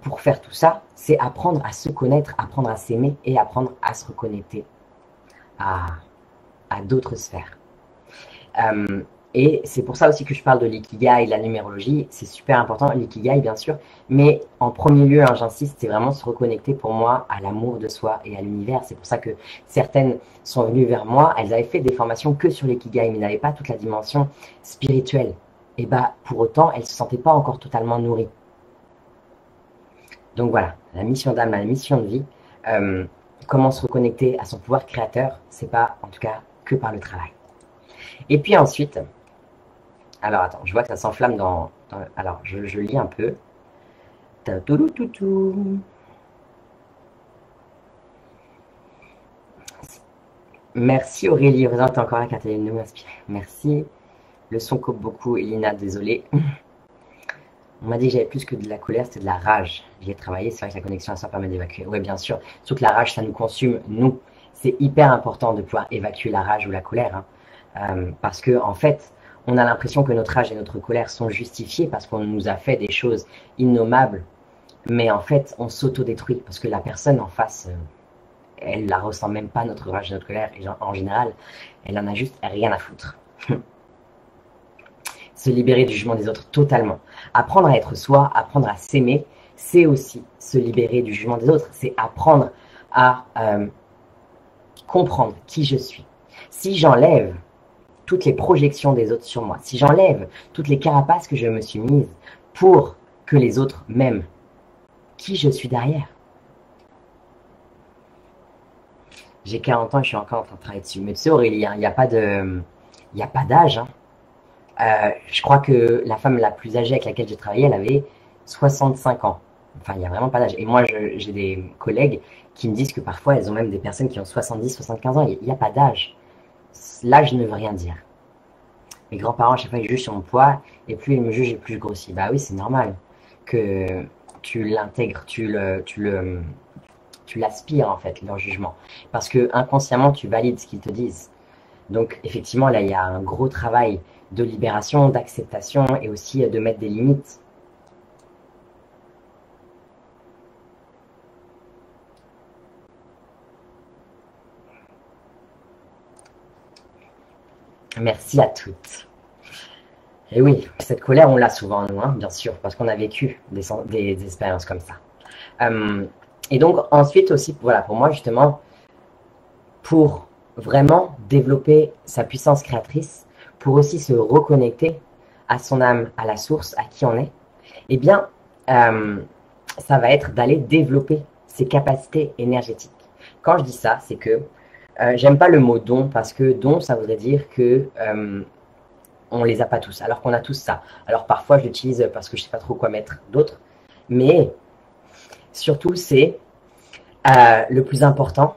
pour faire tout ça, c'est apprendre à se connaître, apprendre à s'aimer et apprendre à se reconnecter à d'autres sphères. Et c'est pour ça aussi que je parle de l'ikigai et de la numérologie. C'est super important, l'ikigai bien sûr. Mais en premier lieu, hein, j'insiste, c'est vraiment se reconnecter pour moi à l'amour de soi et à l'univers. C'est pour ça que certaines sont venues vers moi. Elles avaient fait des formations que sur l'ikigai, mais n'avaient pas toute la dimension spirituelle. Et pour autant, elles ne se sentaient pas encore totalement nourries. Donc voilà, la mission d'âme, la mission de vie, comment se reconnecter à son pouvoir créateur, c'est pas en tout cas que par le travail. Et puis ensuite, alors attends, je vois que ça s'enflamme alors je lis un peu. Merci Aurélie, heureusement t'es encore là car t'es nous inspirée. Merci. Le son coupe beaucoup, Elina, désolée. On m'a dit que j'avais plus que de la colère, c'était de la rage. J'y ai travaillé, c'est vrai que la connexion à soi permet d'évacuer. Oui, bien sûr. Surtout que la rage, ça nous consume, nous. C'est hyper important de pouvoir évacuer la rage ou la colère. Hein. Parce que, en fait, on a l'impression que notre rage et notre colère sont justifiées parce qu'on nous a fait des choses innommables. Mais en fait, on s'auto-détruit parce que la personne en face, elle la ressent même pas, notre rage et notre colère. Et en général, elle en a juste rien à foutre. Se libérer du jugement des autres totalement. Apprendre à être soi, apprendre à s'aimer, c'est aussi se libérer du jugement des autres. C'est apprendre à comprendre qui je suis. Si j'enlève toutes les projections des autres sur moi, si j'enlève toutes les carapaces que je me suis mises pour que les autres m'aiment, qui je suis derrière? J'ai 40 ans et je suis encore en train de travailler dessus. Mais tu sais Aurélie, il n'y a pas d'âge. Hein. Je crois que la femme la plus âgée avec laquelle j'ai travaillé, elle avait 65 ans. Enfin, il n'y a vraiment pas d'âge. Et moi, j'ai des collègues qui me disent que parfois, elles ont même des personnes qui ont 70, 75 ans. Il n'y a pas d'âge. L'âge ne veut rien dire. Mes grands-parents, à chaque fois, ils jugent sur mon poids. Et plus ils me jugent, et plus je grossis. Bah oui, c'est normal que tu l'intègres, tu l'aspires, en fait, leur jugement. Parce que inconsciemment, tu valides ce qu'ils te disent. Donc, effectivement, là, il y a un gros travail de libération, d'acceptation et aussi de mettre des limites. Merci à toutes. Et oui, cette colère, on l'a souvent, nous, hein, bien sûr, parce qu'on a vécu des expériences comme ça. Et donc, ensuite aussi, voilà, pour moi, justement, pour vraiment développer sa puissance créatrice, pour aussi se reconnecter à son âme, à la source, à qui on est, Eh bien, ça va être d'aller développer ses capacités énergétiques. Quand je dis ça, c'est que j'aime pas le mot don parce que don, ça voudrait dire que on les a pas tous, alors qu'on a tous ça. Alors parfois, je l'utilise parce que je sais pas trop quoi mettre d'autres, mais surtout, c'est le plus important,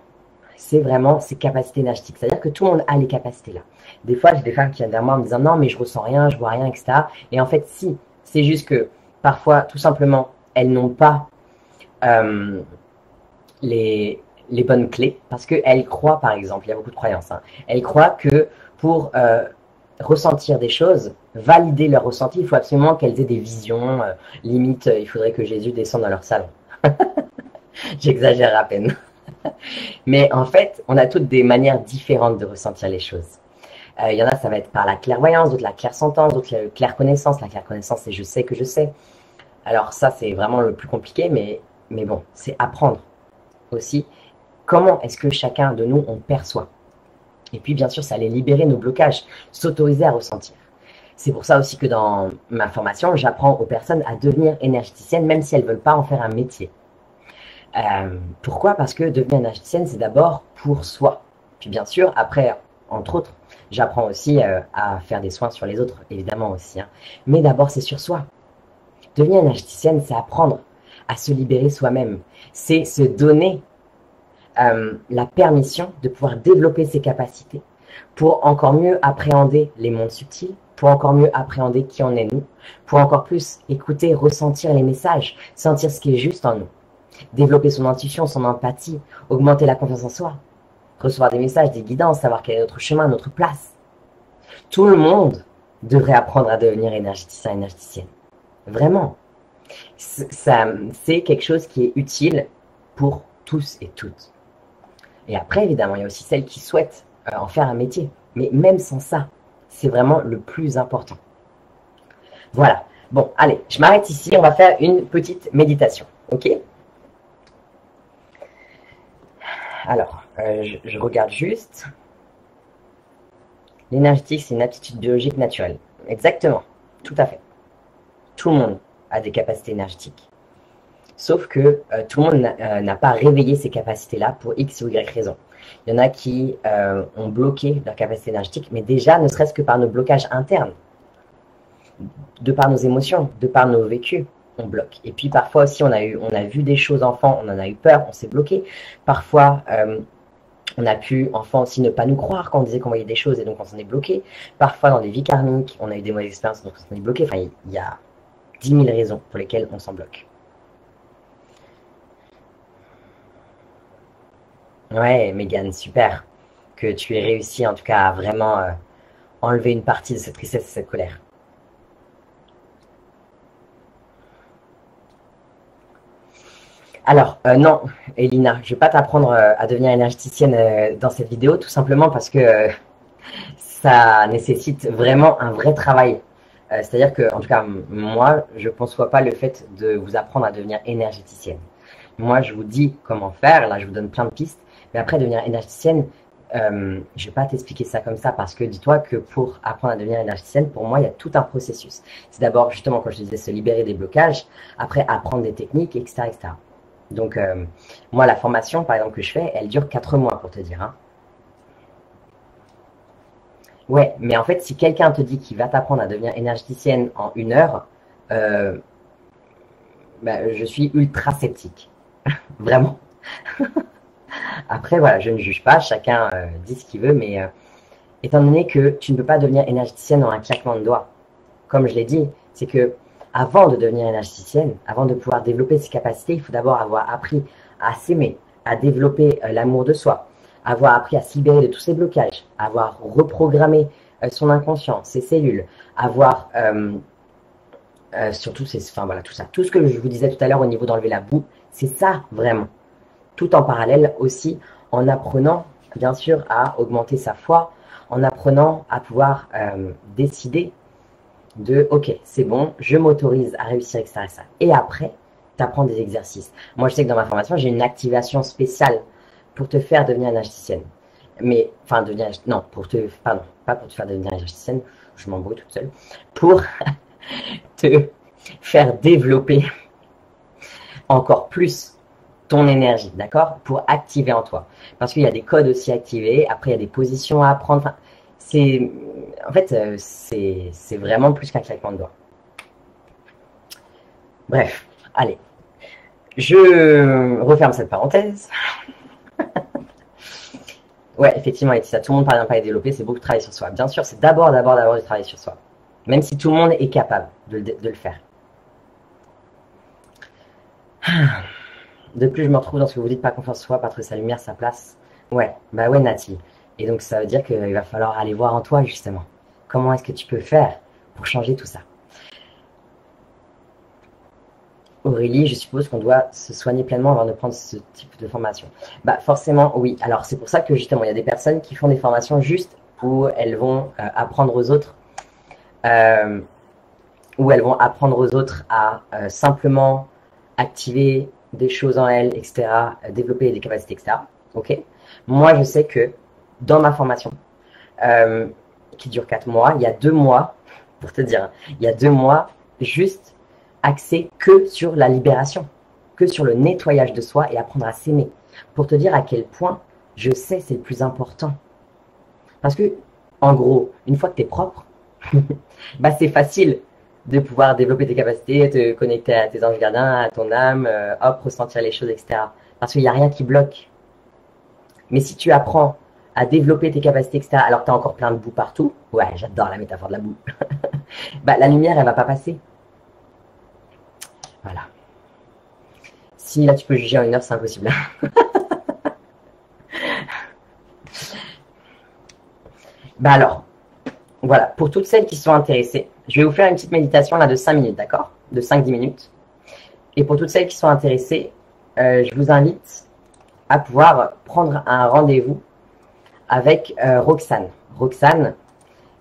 c'est vraiment ses capacités énergétiques. C'est-à-dire que tout le monde a les capacités là. Des fois, j'ai des femmes qui viennent vers moi en me disant non, mais je ressens rien, je vois rien, etc. Et en fait, si, c'est juste que parfois, tout simplement, elles n'ont pas euh, les bonnes clés parce qu'elles croient, par exemple, il y a beaucoup de croyances, hein, elles croient que pour ressentir des choses, valider leur ressenti, il faut absolument qu'elles aient des visions. Limite, il faudrait que Jésus descende dans leur salon. J'exagère à peine. Mais en fait, on a toutes des manières différentes de ressentir les choses. Il y en a, ça va être par la clairvoyance, d'autres la clairsentence, d'autres la clairconnaissance. La clairconnaissance, c'est je sais que je sais. Alors ça, c'est vraiment le plus compliqué, mais bon, c'est apprendre aussi comment est-ce que chacun de nous, on perçoit. Et puis, bien sûr, ça allait libérer nos blocages, s'autoriser à ressentir. C'est pour ça aussi que dans ma formation, j'apprends aux personnes à devenir énergéticiennes, même si elles ne veulent pas en faire un métier. Pourquoi? Parce que devenir énergéticienne, c'est d'abord pour soi. Puis bien sûr, après, entre autres, j'apprends aussi à faire des soins sur les autres, évidemment aussi. Hein. Mais d'abord, c'est sur soi. Devenir énergéticienne, c'est apprendre à se libérer soi-même. C'est se donner la permission de pouvoir développer ses capacités pour encore mieux appréhender les mondes subtils, pour encore mieux appréhender qui on est nous, pour encore plus écouter, ressentir les messages, sentir ce qui est juste en nous. Développer son intuition, son empathie, augmenter la confiance en soi, recevoir des messages, des guidances, savoir quel est notre chemin, notre place. Tout le monde devrait apprendre à devenir énergéticien, énergéticienne. Vraiment. C'est quelque chose qui est utile pour tous et toutes. Et après, évidemment, il y a aussi celles qui souhaitent en faire un métier. Mais même sans ça, c'est vraiment le plus important. Voilà. Bon, allez, je m'arrête ici. On va faire une petite méditation. OK ? Alors, je regarde juste. L'énergétique, c'est une aptitude biologique naturelle. Exactement. Tout à fait. Tout le monde a des capacités énergétiques. Sauf que tout le monde n'a pas réveillé ces capacités-là pour X ou Y raison. Il y en a qui ont bloqué leur capacité énergétique, mais déjà, ne serait-ce que par nos blocages internes, de par nos émotions, de par nos vécus, on bloque. Et puis parfois aussi, on a vu des choses enfants, on en a eu peur, on s'est bloqué. Parfois, on a pu, enfant aussi, ne pas nous croire quand on disait qu'on voyait des choses et donc on s'en est bloqué. Parfois, dans des vies karmiques, on a eu des mauvaises expériences, donc on s'en est bloqué. Enfin, il y a 10 000 raisons pour lesquelles on s'en bloque. Ouais, Mégane, super que tu aies réussi en tout cas à vraiment enlever une partie de cette tristesse et cette colère. Alors, non, Elina, je ne vais pas t'apprendre à devenir énergéticienne dans cette vidéo, tout simplement parce que ça nécessite vraiment un vrai travail. C'est-à-dire que, en tout cas, moi, je ne conçois pas le fait de vous apprendre à devenir énergéticienne. Moi, je vous dis comment faire, là, je vous donne plein de pistes, mais après, devenir énergéticienne, je ne vais pas t'expliquer ça comme ça parce que dis-toi que pour apprendre à devenir énergéticienne, pour moi, il y a tout un processus. C'est d'abord, justement, comme je te disais, se libérer des blocages, après apprendre des techniques, etc. etc. Donc, moi, la formation, par exemple, que je fais, elle dure 4 mois, pour te dire. Hein. Ouais, mais en fait, si quelqu'un te dit qu'il va t'apprendre à devenir énergéticienne en 1 heure, je suis ultra sceptique. Vraiment. Après, voilà, je ne juge pas, chacun dit ce qu'il veut, mais étant donné que tu ne peux pas devenir énergéticienne en un claquement de doigts, comme je l'ai dit, c'est que avant de devenir énergéticienne, avant de pouvoir développer ses capacités, il faut d'abord avoir appris à s'aimer, à développer l'amour de soi, avoir appris à se libérer de tous ses blocages, avoir reprogrammé son inconscient, ses cellules, avoir surtout, enfin voilà, tout ça. Tout ce que je vous disais tout à l'heure au niveau d'enlever la boue, c'est ça vraiment. Tout en parallèle aussi, en apprenant, bien sûr, à augmenter sa foi, en apprenant à pouvoir décider de « Ok, c'est bon, je m'autorise à réussir, etc. etc. » Et après, tu apprends des exercices. Moi, je sais que dans ma formation, j'ai une activation spéciale pour te faire devenir énergéticienne. Mais, enfin, non, pardon, pas pour te faire devenir énergéticienne, je m'embrouille toute seule, pour te faire développer encore plus ton énergie, d'accord? Pour activer en toi. Parce qu'il y a des codes aussi à activer, après il y a des positions à apprendre. Enfin, en fait, c'est vraiment plus qu'un claquement de doigts. Bref, allez. Je referme cette parenthèse. Ouais, effectivement, Laetitia, tout le monde parvient pas à développer, c'est beaucoup de travail sur soi. Bien sûr, c'est d'abord du travail sur soi. Même si tout le monde est capable de le faire. De plus, je me retrouve dans ce que vous dites, pas confiance en soi, pas trouver sa lumière, sa place. Ouais, bah ouais, Nati. Et donc, ça veut dire qu'il va falloir aller voir en toi, justement. Comment est-ce que tu peux faire pour changer tout ça? Aurélie, je suppose qu'on doit se soigner pleinement avant de prendre ce type de formation. Bah forcément, oui. Alors c'est pour ça que justement, il y a des personnes qui font des formations juste où elles vont apprendre aux autres, à simplement activer des choses en elles, etc., développer des capacités, etc. Ok. Moi, je sais que dans ma formation, qui dure 4 mois, il y a 2 mois, pour te dire, il y a 2 mois, juste axé que sur la libération, que sur le nettoyage de soi et apprendre à s'aimer. Pour te dire à quel point je sais c'est le plus important. Parce que, en gros, une fois que tu es propre, bah c'est facile de pouvoir développer tes capacités, te connecter à tes anges gardiens, à ton âme, hop, ressentir les choses, etc. Parce qu'il n'y a rien qui bloque. Mais si tu apprends à développer tes capacités, etc., alors que tu as encore plein de boue partout, ouais, j'adore la métaphore de la boue, bah la lumière, elle va pas passer. Voilà. Si là tu peux juger en 1 heure, c'est impossible. Bah alors, voilà, pour toutes celles qui sont intéressées, je vais vous faire une petite méditation là de 5 minutes, d'accord? De 5-10 minutes. Et pour toutes celles qui sont intéressées, je vous invite à pouvoir prendre un rendez-vous avec Roxane. Roxane,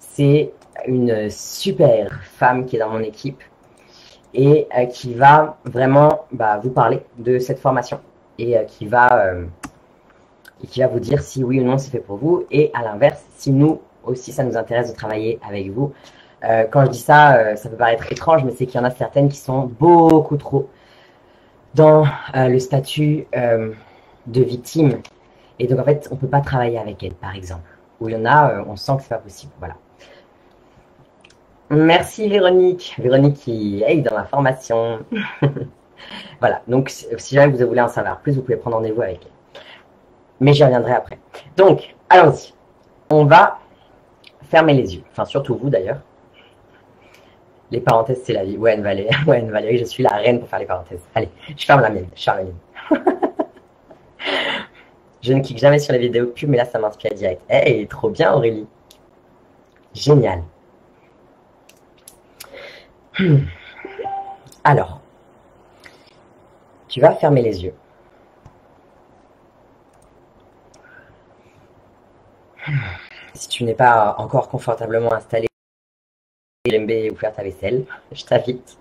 c'est une super femme qui est dans mon équipe et qui va vraiment vous parler de cette formation et qui va vous dire si oui ou non c'est fait pour vous, et à l'inverse, si nous aussi ça nous intéresse de travailler avec vous. Quand je dis ça, ça peut paraître étrange, mais c'est qu'il y en a certaines qui sont beaucoup trop dans le statut de victime, et donc en fait on ne peut pas travailler avec elles, par exemple. Ou il y en a, on sent que c'est pas possible. Voilà. Merci Véronique. Véronique qui est dans la formation. Voilà, donc si jamais vous voulez en savoir plus, vous pouvez prendre rendez-vous avec elle. Mais j'y reviendrai après. Donc, allons-y. On va fermer les yeux. Enfin, surtout vous d'ailleurs. Les parenthèses, c'est la vie. Ouais, Valérie, je suis la reine pour faire les parenthèses. Allez, je ferme la mienne. Je ne clique jamais sur les vidéos pub, mais là, ça m'inspire direct. Hey, trop bien, Aurélie. Génial. Alors, tu vas fermer les yeux. Si tu n'es pas encore confortablement installé, ou faire ta vaisselle, je t'invite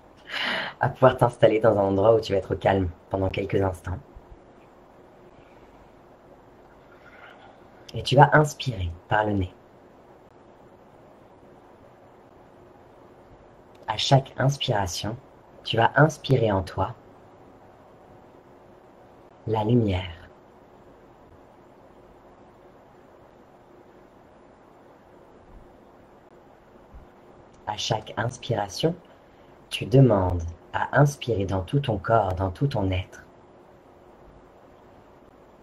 à pouvoir t'installer dans un endroit où tu vas être calme pendant quelques instants. Et tu vas inspirer par le nez. À chaque inspiration, tu vas inspirer en toi la lumière. À chaque inspiration, tu demandes à inspirer dans tout ton corps, dans tout ton être,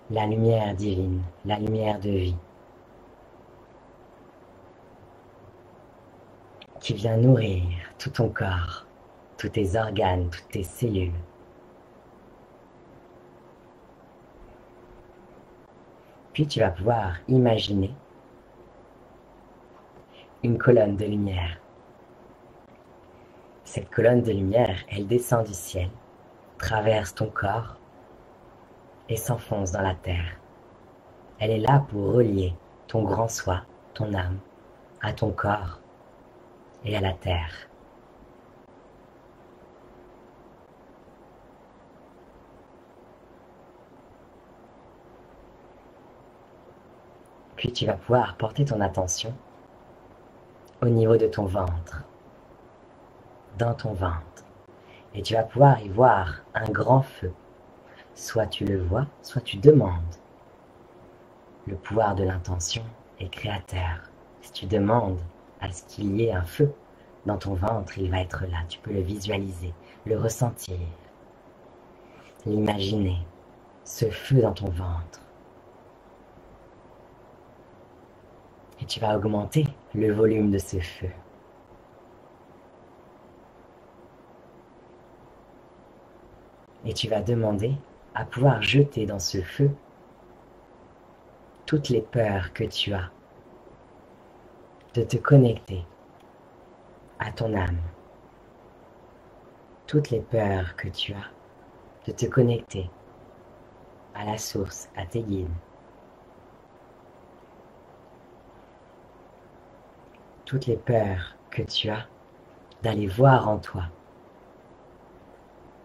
la lumière divine, la lumière de vie, qui vient nourrir tout ton corps, tous tes organes, toutes tes cellules. Puis tu vas pouvoir imaginer une colonne de lumière. Cette colonne de lumière, elle descend du ciel, traverse ton corps et s'enfonce dans la terre. Elle est là pour relier ton grand soi, ton âme, à ton corps et à la terre. Puis tu vas pouvoir porter ton attention au niveau de ton ventre, dans ton ventre. Et tu vas pouvoir y voir un grand feu. Soit tu le vois, soit tu demandes. Le pouvoir de l'intention est créateur. Si tu demandes à ce qu'il y ait un feu dans ton ventre, il va être là. Tu peux le visualiser, le ressentir, l'imaginer, ce feu dans ton ventre. Et tu vas augmenter le volume de ce feu. Et tu vas demander à pouvoir jeter dans ce feu toutes les peurs que tu as, de te connecter à ton âme. Toutes les peurs que tu as, de te connecter à la source, à tes guides. Toutes les peurs que tu as d'aller voir en toi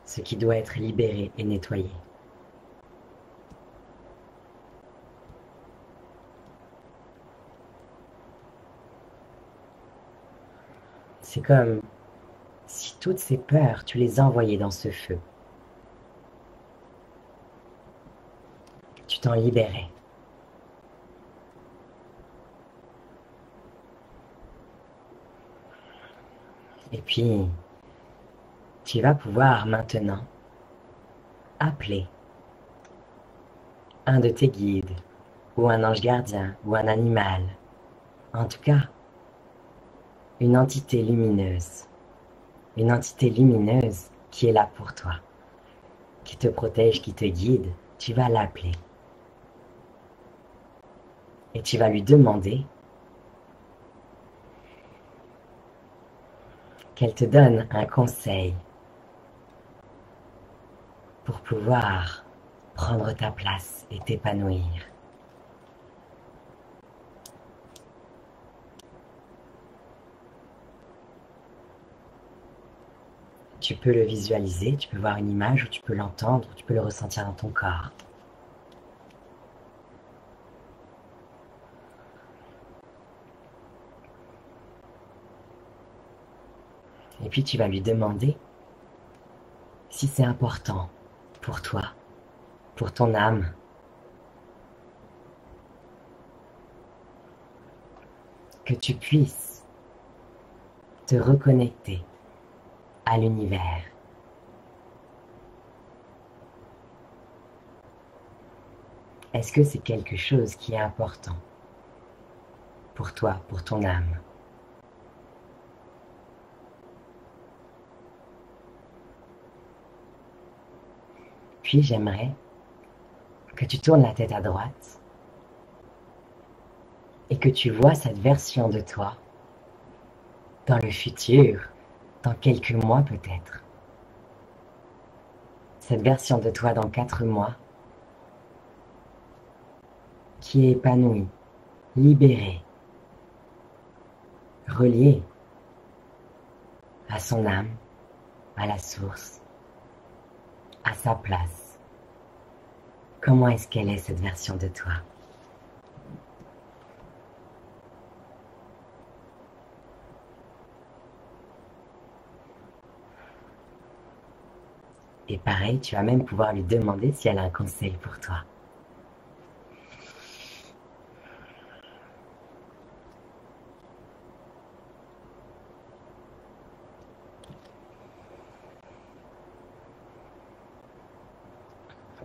ce qui doit être libéré et nettoyé. C'est comme si toutes ces peurs, tu les envoyais dans ce feu. Tu t'en libérais. Et puis, tu vas pouvoir maintenant appeler un de tes guides, ou un ange gardien, ou un animal. En tout cas, une entité lumineuse. Une entité lumineuse qui est là pour toi, qui te protège, qui te guide. Tu vas l'appeler. Et tu vas lui demander qu'elle te donne un conseil pour pouvoir prendre ta place et t'épanouir. Tu peux le visualiser, tu peux voir une image, ou tu peux l'entendre, ou tu peux le ressentir dans ton corps. Et puis tu vas lui demander si c'est important pour toi, pour ton âme, que tu puisses te reconnecter à l'univers. Est-ce que c'est quelque chose qui est important pour toi, pour ton âme? Puis j'aimerais que tu tournes la tête à droite et que tu vois cette version de toi dans le futur, dans quelques mois peut-être. Cette version de toi dans 4 mois qui est épanouie, libérée, reliée à son âme, à la source, à sa place. Comment est-ce qu'elle est cette version de toi? Et pareil, tu vas même pouvoir lui demander si elle a un conseil pour toi.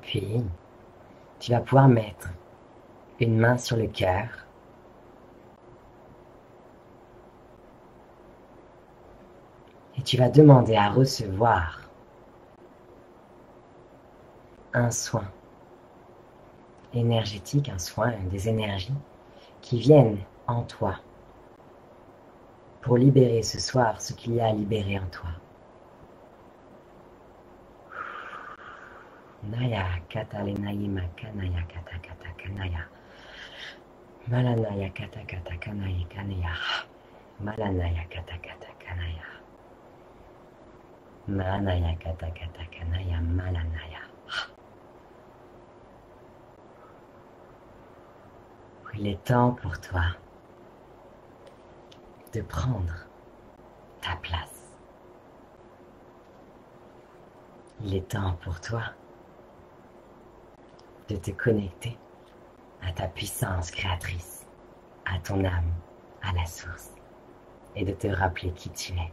Puis, tu vas pouvoir mettre une main sur le cœur et tu vas demander à recevoir un soin énergétique, un soin, des énergies qui viennent en toi pour libérer ce soir ce qu'il y a à libérer en toi. Naya kata lenayi makanaya kata kata kanaya. Malanaya kata kata kanayi kanaya. Malanaya kata kata kanaya. Manaya kata kata kanaya malanaya. Il est temps pour toi de prendre ta place. Il est temps pour toi de te connecter à ta puissance créatrice, à ton âme, à la source, et de te rappeler qui tu es.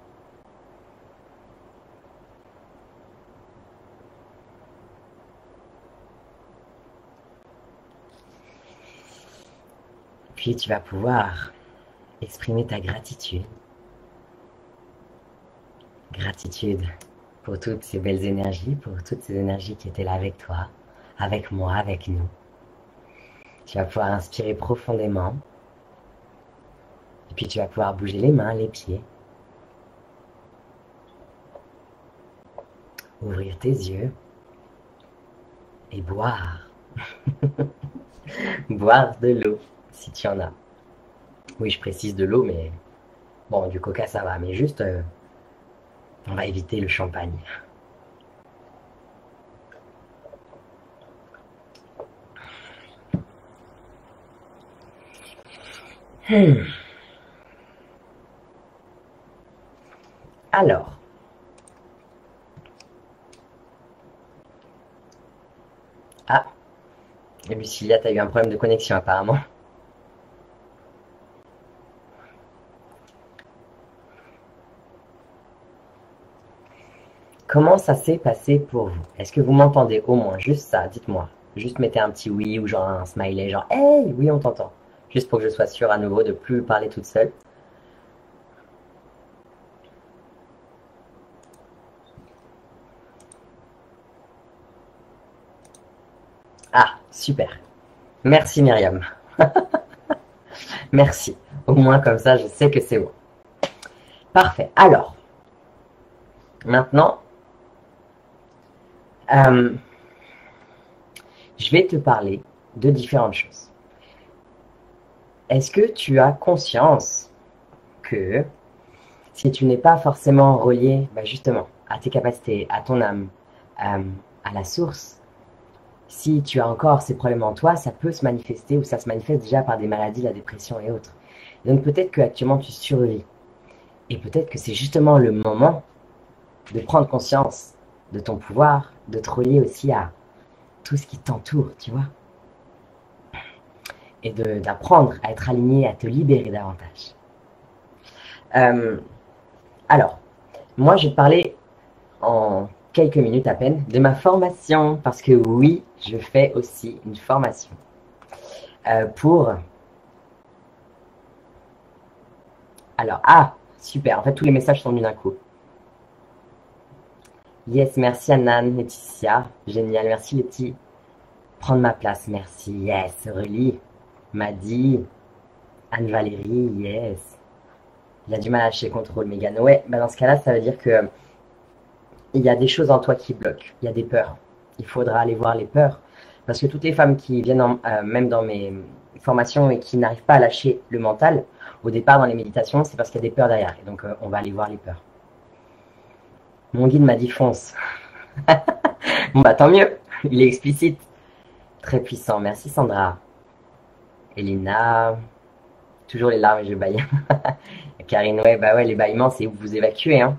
Puis tu vas pouvoir exprimer ta gratitude. Gratitude pour toutes ces belles énergies, pour toutes ces énergies qui étaient là avec toi, avec moi, avec nous. Tu vas pouvoir inspirer profondément. Et puis tu vas pouvoir bouger les mains, les pieds. Ouvrir tes yeux. Et boire. Boire de l'eau, si tu en as. Oui, je précise de l'eau, mais bon, du coca ça va. Mais juste, on va éviter le champagne. Alors, ah, Lucilia, tu as eu un problème de connexion apparemment. Comment ça s'est passé pour vous? Est-ce que vous m'entendez au moins? Juste ça, dites-moi. Juste mettez un petit oui ou genre un smiley, genre hey, oui, on t'entend. Juste pour que je sois sûre à nouveau de ne plus parler toute seule. Ah, super. Merci Myriam. Merci. Au moins comme ça, je sais que c'est bon. Parfait. Alors, maintenant, je vais te parler de différentes choses. Est-ce que tu as conscience que si tu n'es pas forcément relié justement à tes capacités, à ton âme, à la source, si tu as encore ces problèmes en toi, ça peut se manifester ou ça se manifeste déjà par des maladies, la dépression et autres. Donc peut-être qu'actuellement tu survis. Et peut-être que c'est justement le moment de prendre conscience de ton pouvoir, de te relier aussi à tout ce qui t'entoure, tu vois. Et d'apprendre à être aligné, à te libérer davantage. Alors, moi je vais te parler en quelques minutes à peine de ma formation, parce que oui, je fais aussi une formation pour... Alors, ah, super, en fait tous les messages sont venus d'un coup. Yes, merci Anan, Laetitia, génial, merci Letty. Prendre ma place, merci, yes, Relie, Madi, Anne-Valérie, yes. Il a du mal à lâcher le contrôle, Mégane. Ouais, dans ce cas-là, ça veut dire que il y a des choses en toi qui bloquent, il y a des peurs. Il faudra aller voir les peurs. Parce que toutes les femmes qui viennent, même dans mes formations, et qui n'arrivent pas à lâcher le mental, au départ dans les méditations, c'est parce qu'il y a des peurs derrière. Et donc, on va aller voir les peurs. Mon guide m'a dit fonce. Bon, tant mieux, il est explicite. Très puissant, merci Sandra. Elina, toujours les larmes et je baille. Karine, ouais, ouais, les bâillements, c'est où vous évacuez, hein.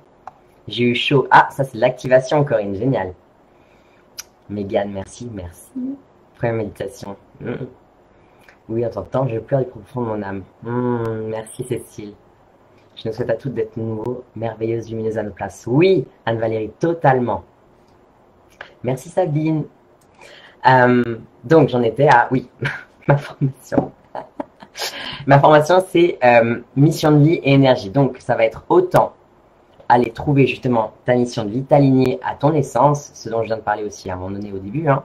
J'ai eu chaud. Ah, ça c'est l'activation, Corinne, génial. Mégane, merci, merci. Première méditation. Oui, en tant que temps, je pleure du profond de mon âme. Merci Cécile. Je nous souhaite à toutes d'être nouveaux, merveilleuses, lumineuses à nos places. Oui, Anne-Valérie, totalement. Merci Sabine. Donc, j'en étais à, oui, ma formation. Ma formation, c'est mission de vie et énergie. Donc, ça va être autant aller trouver justement ta mission de vie, t'aligner à ton essence, ce dont je viens de parler aussi à un moment donné au début, hein,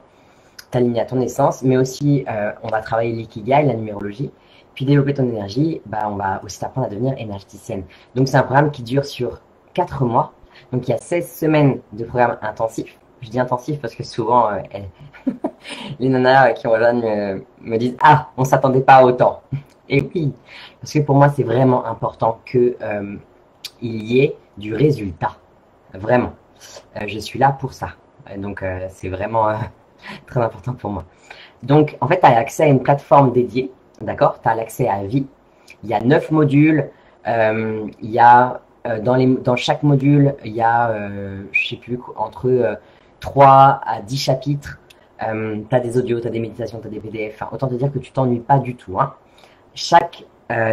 t'aligner à ton essence, mais aussi, on va travailler l'ikigai, la numérologie, puis développer ton énergie, on va aussi t'apprendre à devenir énergéticienne. Donc, c'est un programme qui dure sur 4 mois. Donc, il y a 16 semaines de programme intensif. Je dis intensif parce que souvent, les nanas qui rejoignent me disent « Ah, on ne s'attendait pas à autant ». Et oui, parce que pour moi, c'est vraiment important qu'il y ait du résultat. Vraiment. Je suis là pour ça. Donc, c'est vraiment très important pour moi. Donc, en fait, tu as accès à une plateforme dédiée. D'accord? Tu as l'accès à vie. Il y a 9 modules. Il y a, dans chaque module, il y a, je ne sais plus, entre 3 à 10 chapitres. Tu as des audios, tu as des méditations, tu as des PDF. Enfin, autant te dire que tu t'ennuies pas du tout. Hein. Chaque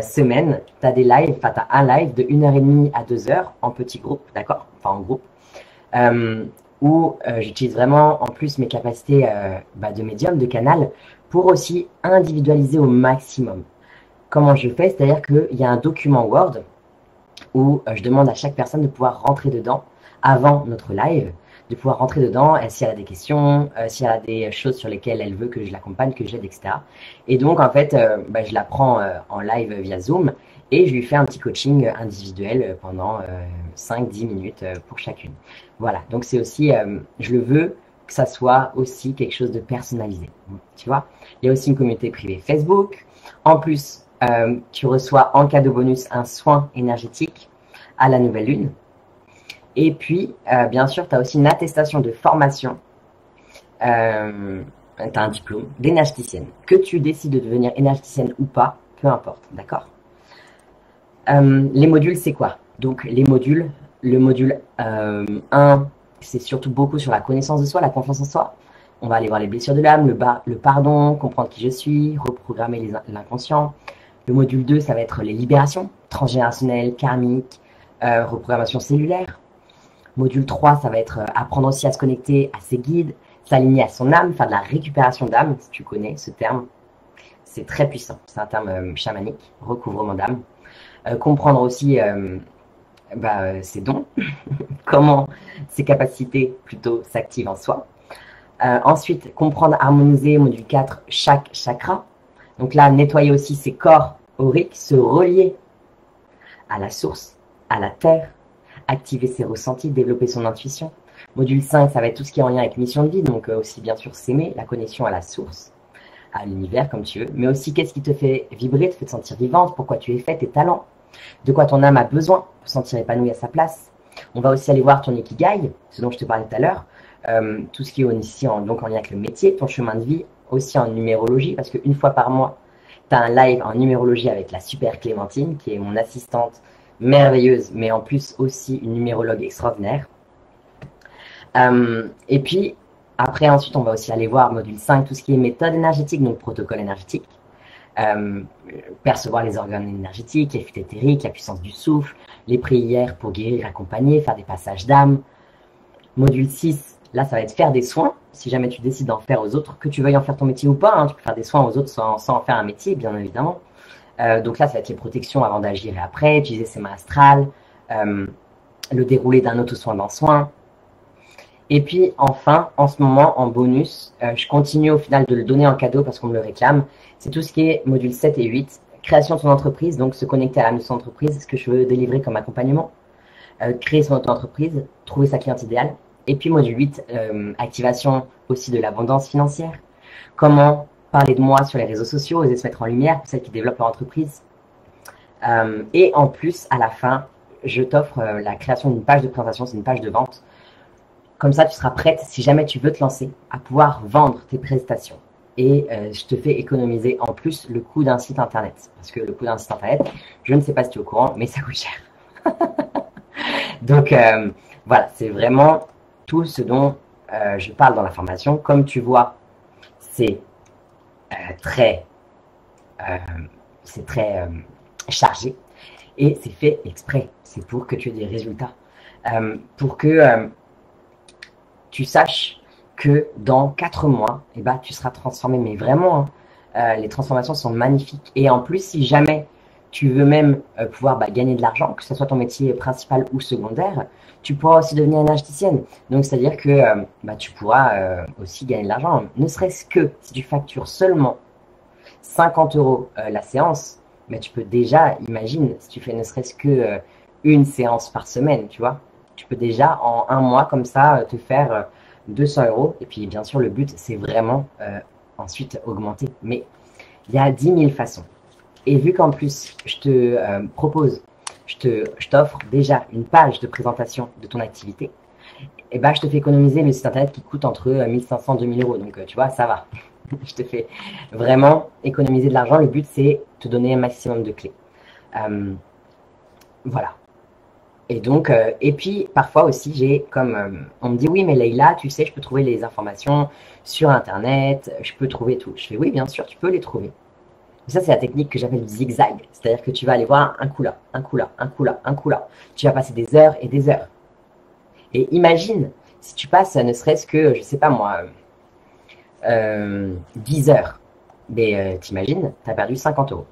semaine, tu as des lives, enfin, tu as un live de 1h30 à 2h en petit groupe, d'accord? Enfin, en groupe. Où j'utilise vraiment en plus mes capacités de médium, de canal, pour aussi individualiser au maximum. Comment je fais? C'est-à-dire qu'il y a un document Word où je demande à chaque personne de pouvoir rentrer dedans avant notre live, de pouvoir rentrer dedans si elle a des questions, si elle a des choses sur lesquelles elle veut que je l'accompagne, que j'aide, etc. Et donc, en fait, je la prends en live via Zoom et je lui fais un petit coaching individuel pendant 5-10 minutes pour chacune. Voilà, donc c'est aussi, je le veux que ça soit aussi quelque chose de personnalisé. Tu vois, il y a aussi une communauté privée Facebook. En plus, tu reçois en cadeau bonus un soin énergétique à la nouvelle lune. Et puis, bien sûr, tu as aussi une attestation de formation. Tu as un diplôme d'énergéticienne. Que tu décides de devenir énergéticienne ou pas, peu importe, d'accord? Les modules, c'est quoi? Donc, les modules, le module 1, c'est surtout beaucoup sur la connaissance de soi, la confiance en soi. On va aller voir les blessures de l'âme, le pardon, comprendre qui je suis, reprogrammer l'inconscient. Le module 2, ça va être les libérations transgénérationnelles, karmiques, reprogrammation cellulaire. Module 3, ça va être apprendre aussi à se connecter à ses guides, s'aligner à son âme, faire de la récupération d'âme, si tu connais ce terme. C'est très puissant, c'est un terme chamanique, recouvrement d'âme. Comprendre aussi ses dons, comment ses capacités plutôt s'activent en soi. Ensuite, comprendre, harmoniser, module 4, chaque chakra. Donc là, nettoyer aussi ses corps auriques, se relier à la source, à la terre, activer ses ressentis, développer son intuition. Module 5, ça va être tout ce qui est en lien avec mission de vie, donc aussi bien sûr s'aimer, la connexion à la source, à l'univers comme tu veux, mais aussi qu'est-ce qui te fait vibrer, te fait te sentir vivante, pourquoi tu es faite, tes talents, de quoi ton âme a besoin pour se sentir épanouie à sa place. On va aussi aller voir ton ikigai, ce dont je te parlais tout à l'heure, tout ce qui est aussi donc en lien avec le métier, ton chemin de vie, aussi en numérologie, parce qu'une fois par mois, tu as un live en numérologie avec la super Clémentine, qui est mon assistante merveilleuse, mais en plus aussi une numérologue extraordinaire. Et puis, après, ensuite, on va aussi aller voir module 5, tout ce qui est méthode énergétique, donc protocole énergétique. Percevoir les organes énergétiques, les flux éthériques, la puissance du souffle, les prières pour guérir, accompagner, faire des passages d'âme. Module 6, là, ça va être faire des soins, si jamais tu décides d'en faire aux autres, que tu veuilles en faire ton métier ou pas, hein, tu peux faire des soins aux autres sans en faire un métier, bien évidemment. Donc là, ça va être les protections avant d'agir et après, utiliser ses mains astrales, le déroulé d'un auto-soin dans soin. Et puis, enfin, en ce moment, en bonus, je continue au final de le donner en cadeau parce qu'on me le réclame. C'est tout ce qui est module 7 et 8, création de son entreprise, donc se connecter à la mission d'entreprise, ce que je veux délivrer comme accompagnement, créer son auto-entreprise, trouver sa cliente idéale. Et puis, module 8, activation aussi de l'abondance financière. Comment parler de moi sur les réseaux sociaux, oser se mettre en lumière pour celles qui développent leur entreprise. Et en plus, à la fin, je t'offre la création d'une page de présentation, c'est une page de vente. Comme ça, tu seras prête, si jamais tu veux te lancer, à pouvoir vendre tes prestations. Et je te fais économiser en plus le coût d'un site internet. Parce que le coût d'un site internet, je ne sais pas si tu es au courant, mais ça coûte cher. Donc, voilà, c'est vraiment tout ce dont je parle dans la formation. Comme tu vois, c'est très chargé et c'est fait exprès. C'est pour que tu aies des résultats. Pour que tu saches que dans 4 mois, tu seras transformé. Mais vraiment, les transformations sont magnifiques. Et en plus, si jamais tu veux même pouvoir gagner de l'argent, que ce soit ton métier principal ou secondaire, tu pourras aussi devenir énergéticienne. Donc, c'est-à-dire que tu pourras aussi gagner de l'argent. Ne serait-ce que si tu factures seulement 50 € la séance, tu peux déjà, imagine, si tu fais ne serait-ce que une séance par semaine, tu vois. Tu peux déjà, en 1 mois, comme ça, te faire 200 €. Et puis, bien sûr, le but, c'est vraiment ensuite augmenter. Mais il y a 10 000 façons. Et vu qu'en plus, je te propose, je t'offre déjà une page de présentation de ton activité, je te fais économiser le site internet qui coûte entre 1500 et 2000 €. Donc, tu vois, ça va. Je te fais vraiment économiser de l'argent. Le but, c'est te donner un maximum de clés. Voilà. Et donc, et puis parfois aussi, j'ai comme, on me dit oui, mais Leïla, tu sais, je peux trouver les informations sur Internet, je peux trouver tout. Je fais oui, bien sûr, tu peux les trouver. Ça, c'est la technique que j'appelle du zigzag. C'est-à-dire que tu vas aller voir un coup là, un coup là, un coup là, un coup là. Tu vas passer des heures et des heures. Et imagine, si tu passes ne serait-ce que, je sais pas moi, 10 heures, mais t'imagines, tu as perdu 50 euros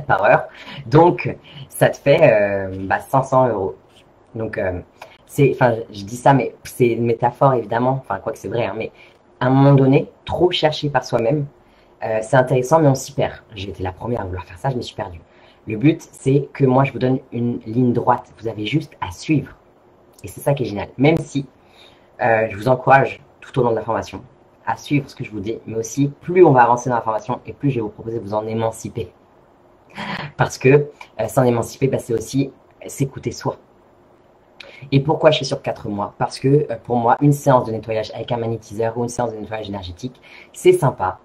par heure. Donc, ça te fait 500 euros. Donc, enfin, je dis ça, mais c'est une métaphore évidemment, enfin, quoi que c'est vrai, hein, mais à un moment donné, trop chercher par soi-même, c'est intéressant, mais on s'y perd. J'ai été la première à vouloir faire ça, je me suis perdue. Le but, c'est que moi, je vous donne une ligne droite. Vous avez juste à suivre. Et c'est ça qui est génial. Même si je vous encourage tout au long de la formation à suivre ce que je vous dis, mais aussi, plus on va avancer dans la formation et plus je vais vous proposer de vous en émanciper. Parce que s'en émanciper, c'est aussi s'écouter soi. Et pourquoi je suis sur 4 mois? Parce que pour moi, une séance de nettoyage avec un magnétiseur ou une séance de nettoyage énergétique, c'est sympa.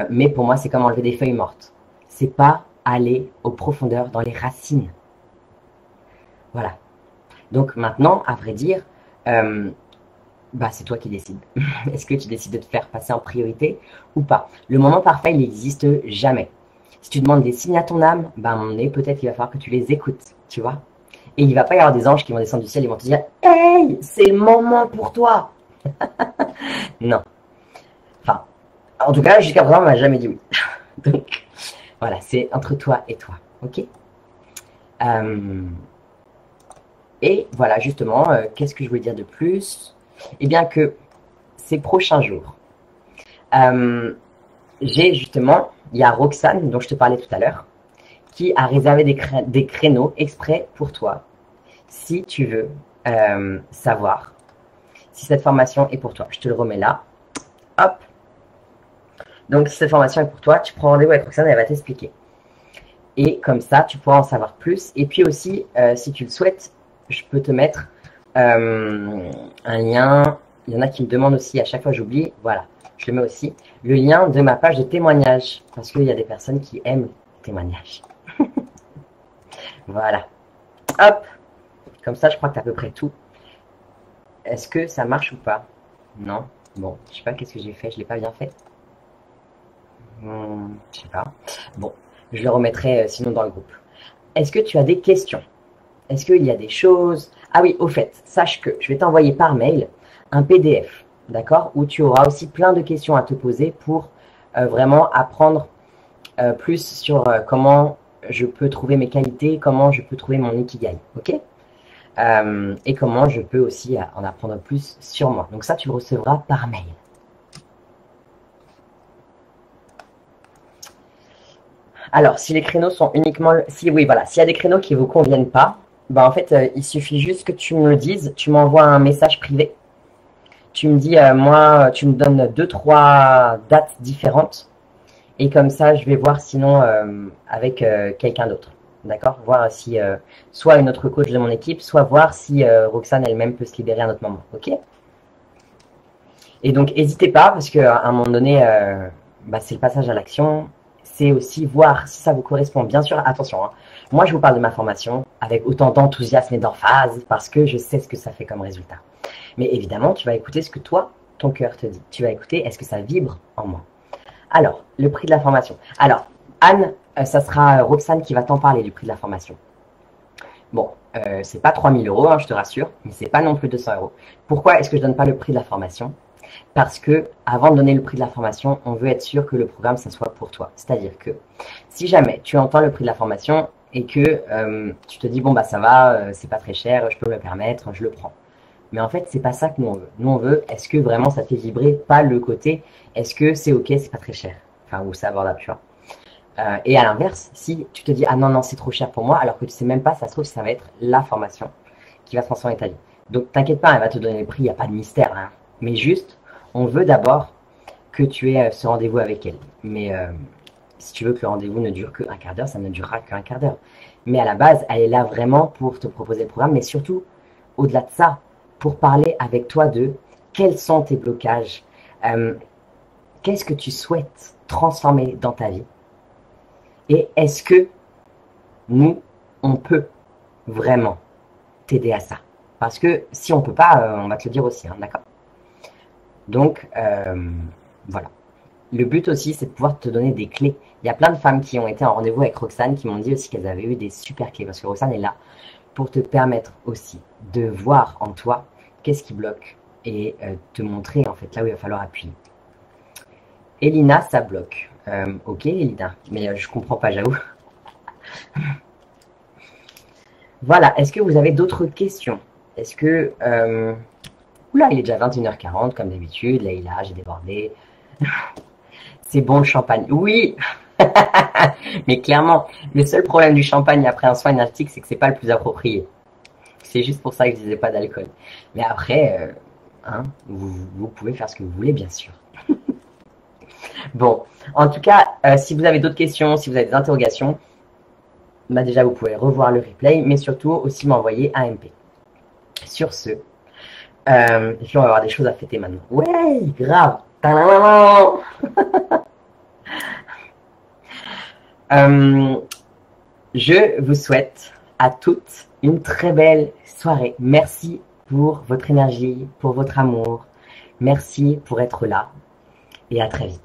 Mais pour moi, c'est comme enlever des feuilles mortes. C'est pas aller aux profondeurs, dans les racines. Voilà. Donc maintenant, à vrai dire, c'est toi qui décides. Est-ce que tu décides de te faire passer en priorité ou pas? Le moment parfait, il n'existe jamais. Si tu demandes des signes à ton âme, à un moment donné, peut-être qu'il va falloir que tu les écoutes, tu vois. Et il ne va pas y avoir des anges qui vont descendre du ciel et vont te dire « Hey, c'est le moment pour toi !» Non. Enfin, en tout cas, jusqu'à présent, on m'a jamais dit oui. Donc, voilà, c'est entre toi et toi, ok. Et voilà, justement, qu'est-ce que je voulais dire de plus? Eh bien que ces prochains jours, j'ai justement, il y a Roxane, dont je te parlais tout à l'heure, qui a réservé des créneaux exprès pour toi, si tu veux savoir si cette formation est pour toi. Je te le remets là. Hop. Donc, si cette formation est pour toi, tu prends rendez-vous avec Roxane, elle va t'expliquer. Et comme ça, tu pourras en savoir plus. Et puis aussi, si tu le souhaites, je peux te mettre un lien. Il y en a qui me demandent aussi, à chaque fois j'oublie, voilà, je le mets aussi, le lien de ma page de témoignage. Parce qu'il y a des personnes qui aiment les témoignages. Voilà. Hop. Comme ça, je crois que tu as à peu près tout. Est-ce que ça marche ou pas? Non. Bon, je sais pas qu'est-ce que j'ai fait. Je l'ai pas bien fait. Je sais pas. Bon, je le remettrai sinon dans le groupe. Est-ce que tu as des questions? Est-ce qu'il y a des choses? Ah oui, au fait, sache que je vais t'envoyer par mail un PDF, d'accord, où tu auras aussi plein de questions à te poser pour vraiment apprendre plus sur comment je peux trouver mes qualités, comment je peux trouver mon ikigai, ok? Et comment je peux aussi en apprendre plus sur moi. Donc ça, tu le recevras par mail. Alors, si les créneaux sont uniquement... oui, voilà. S'il y a des créneaux qui ne vous conviennent pas, en fait, il suffit juste que tu me le dises. Tu m'envoies un message privé. Tu me dis, moi, tu me donnes 2-3 dates différentes. Et comme ça, je vais voir sinon avec quelqu'un d'autre. D'accord? Voir si soit une autre coach de mon équipe, soit voir si Roxane elle-même peut se libérer à un autre moment. Ok? Et donc, n'hésitez pas, parce qu'à un moment donné, c'est le passage à l'action. C'est aussi voir si ça vous correspond. Bien sûr, attention, hein. Moi, je vous parle de ma formation avec autant d'enthousiasme et d'emphase parce que je sais ce que ça fait comme résultat. Mais évidemment, tu vas écouter ce que toi, ton cœur te dit. Tu vas écouter, est-ce que ça vibre en moi? Alors, le prix de la formation. Alors, Anne, ça sera Roxane qui va t'en parler du prix de la formation. Bon, c'est pas 3 000 euros, hein, je te rassure, mais c'est pas non plus 200 euros. Pourquoi est-ce que je donne pas le prix de la formation? Parce que avant de donner le prix de la formation, on veut être sûr que le programme, ça soit pour toi. C'est-à-dire que si jamais tu entends le prix de la formation et que tu te dis, bon, ça va, c'est pas très cher, je peux me le permettre, je le prends. Mais en fait, c'est pas ça que nous on veut. Nous on veut, est-ce que vraiment ça fait vibrer? Pas le côté, est-ce que c'est ok, c'est pas très cher? Enfin, ou c'est abordable, tu vois. Et à l'inverse, si tu te dis, ah non, non, c'est trop cher pour moi, alors que tu sais même pas, ça se trouve, ça va être la formation qui va transformer ta vie. Donc, t'inquiète pas, elle va te donner le prix, il n'y a pas de mystère, hein. Mais juste, on veut d'abord que tu aies ce rendez-vous avec elle. Mais si tu veux que le rendez-vous ne dure qu'un quart d'heure, ça ne durera qu'un quart d'heure. Mais à la base, elle est là vraiment pour te proposer le programme, mais surtout, au-delà de ça, pour parler avec toi de quels sont tes blocages, qu'est-ce que tu souhaites transformer dans ta vie, et est-ce que nous, on peut vraiment t'aider à ça. Parce que si on peut pas, on va te le dire aussi, hein, d'accord? Donc, voilà. Le but aussi, c'est de pouvoir te donner des clés. Il y a plein de femmes qui ont été en rendez-vous avec Roxane qui m'ont dit aussi qu'elles avaient eu des super clés. Parce que Roxane est là pour te permettre aussi de voir en toi qu'est-ce qui bloque et te montrer en fait là où il va falloir appuyer. Elina, ça bloque. Ok, Elina, mais je comprends pas, j'avoue. Voilà, est-ce que vous avez d'autres questions? Est-ce que... Oula, il est déjà 21h40 comme d'habitude. Là, j'ai débordé. C'est bon le champagne. Oui. Mais clairement, le seul problème du champagne après un soin énergétique, c'est que c'est pas le plus approprié. C'est juste pour ça que je disais pas d'alcool. Mais après, hein, vous pouvez faire ce que vous voulez, bien sûr. Bon, en tout cas, si vous avez d'autres questions, si vous avez des interrogations, bah déjà vous pouvez revoir le replay, mais surtout aussi m'envoyer un MP. Sur ce, et puis on va avoir des choses à fêter maintenant. Ouais, grave. Je vous souhaite à toutes une très belle soirée. Merci pour votre énergie, pour votre amour. Merci pour être là et à très vite.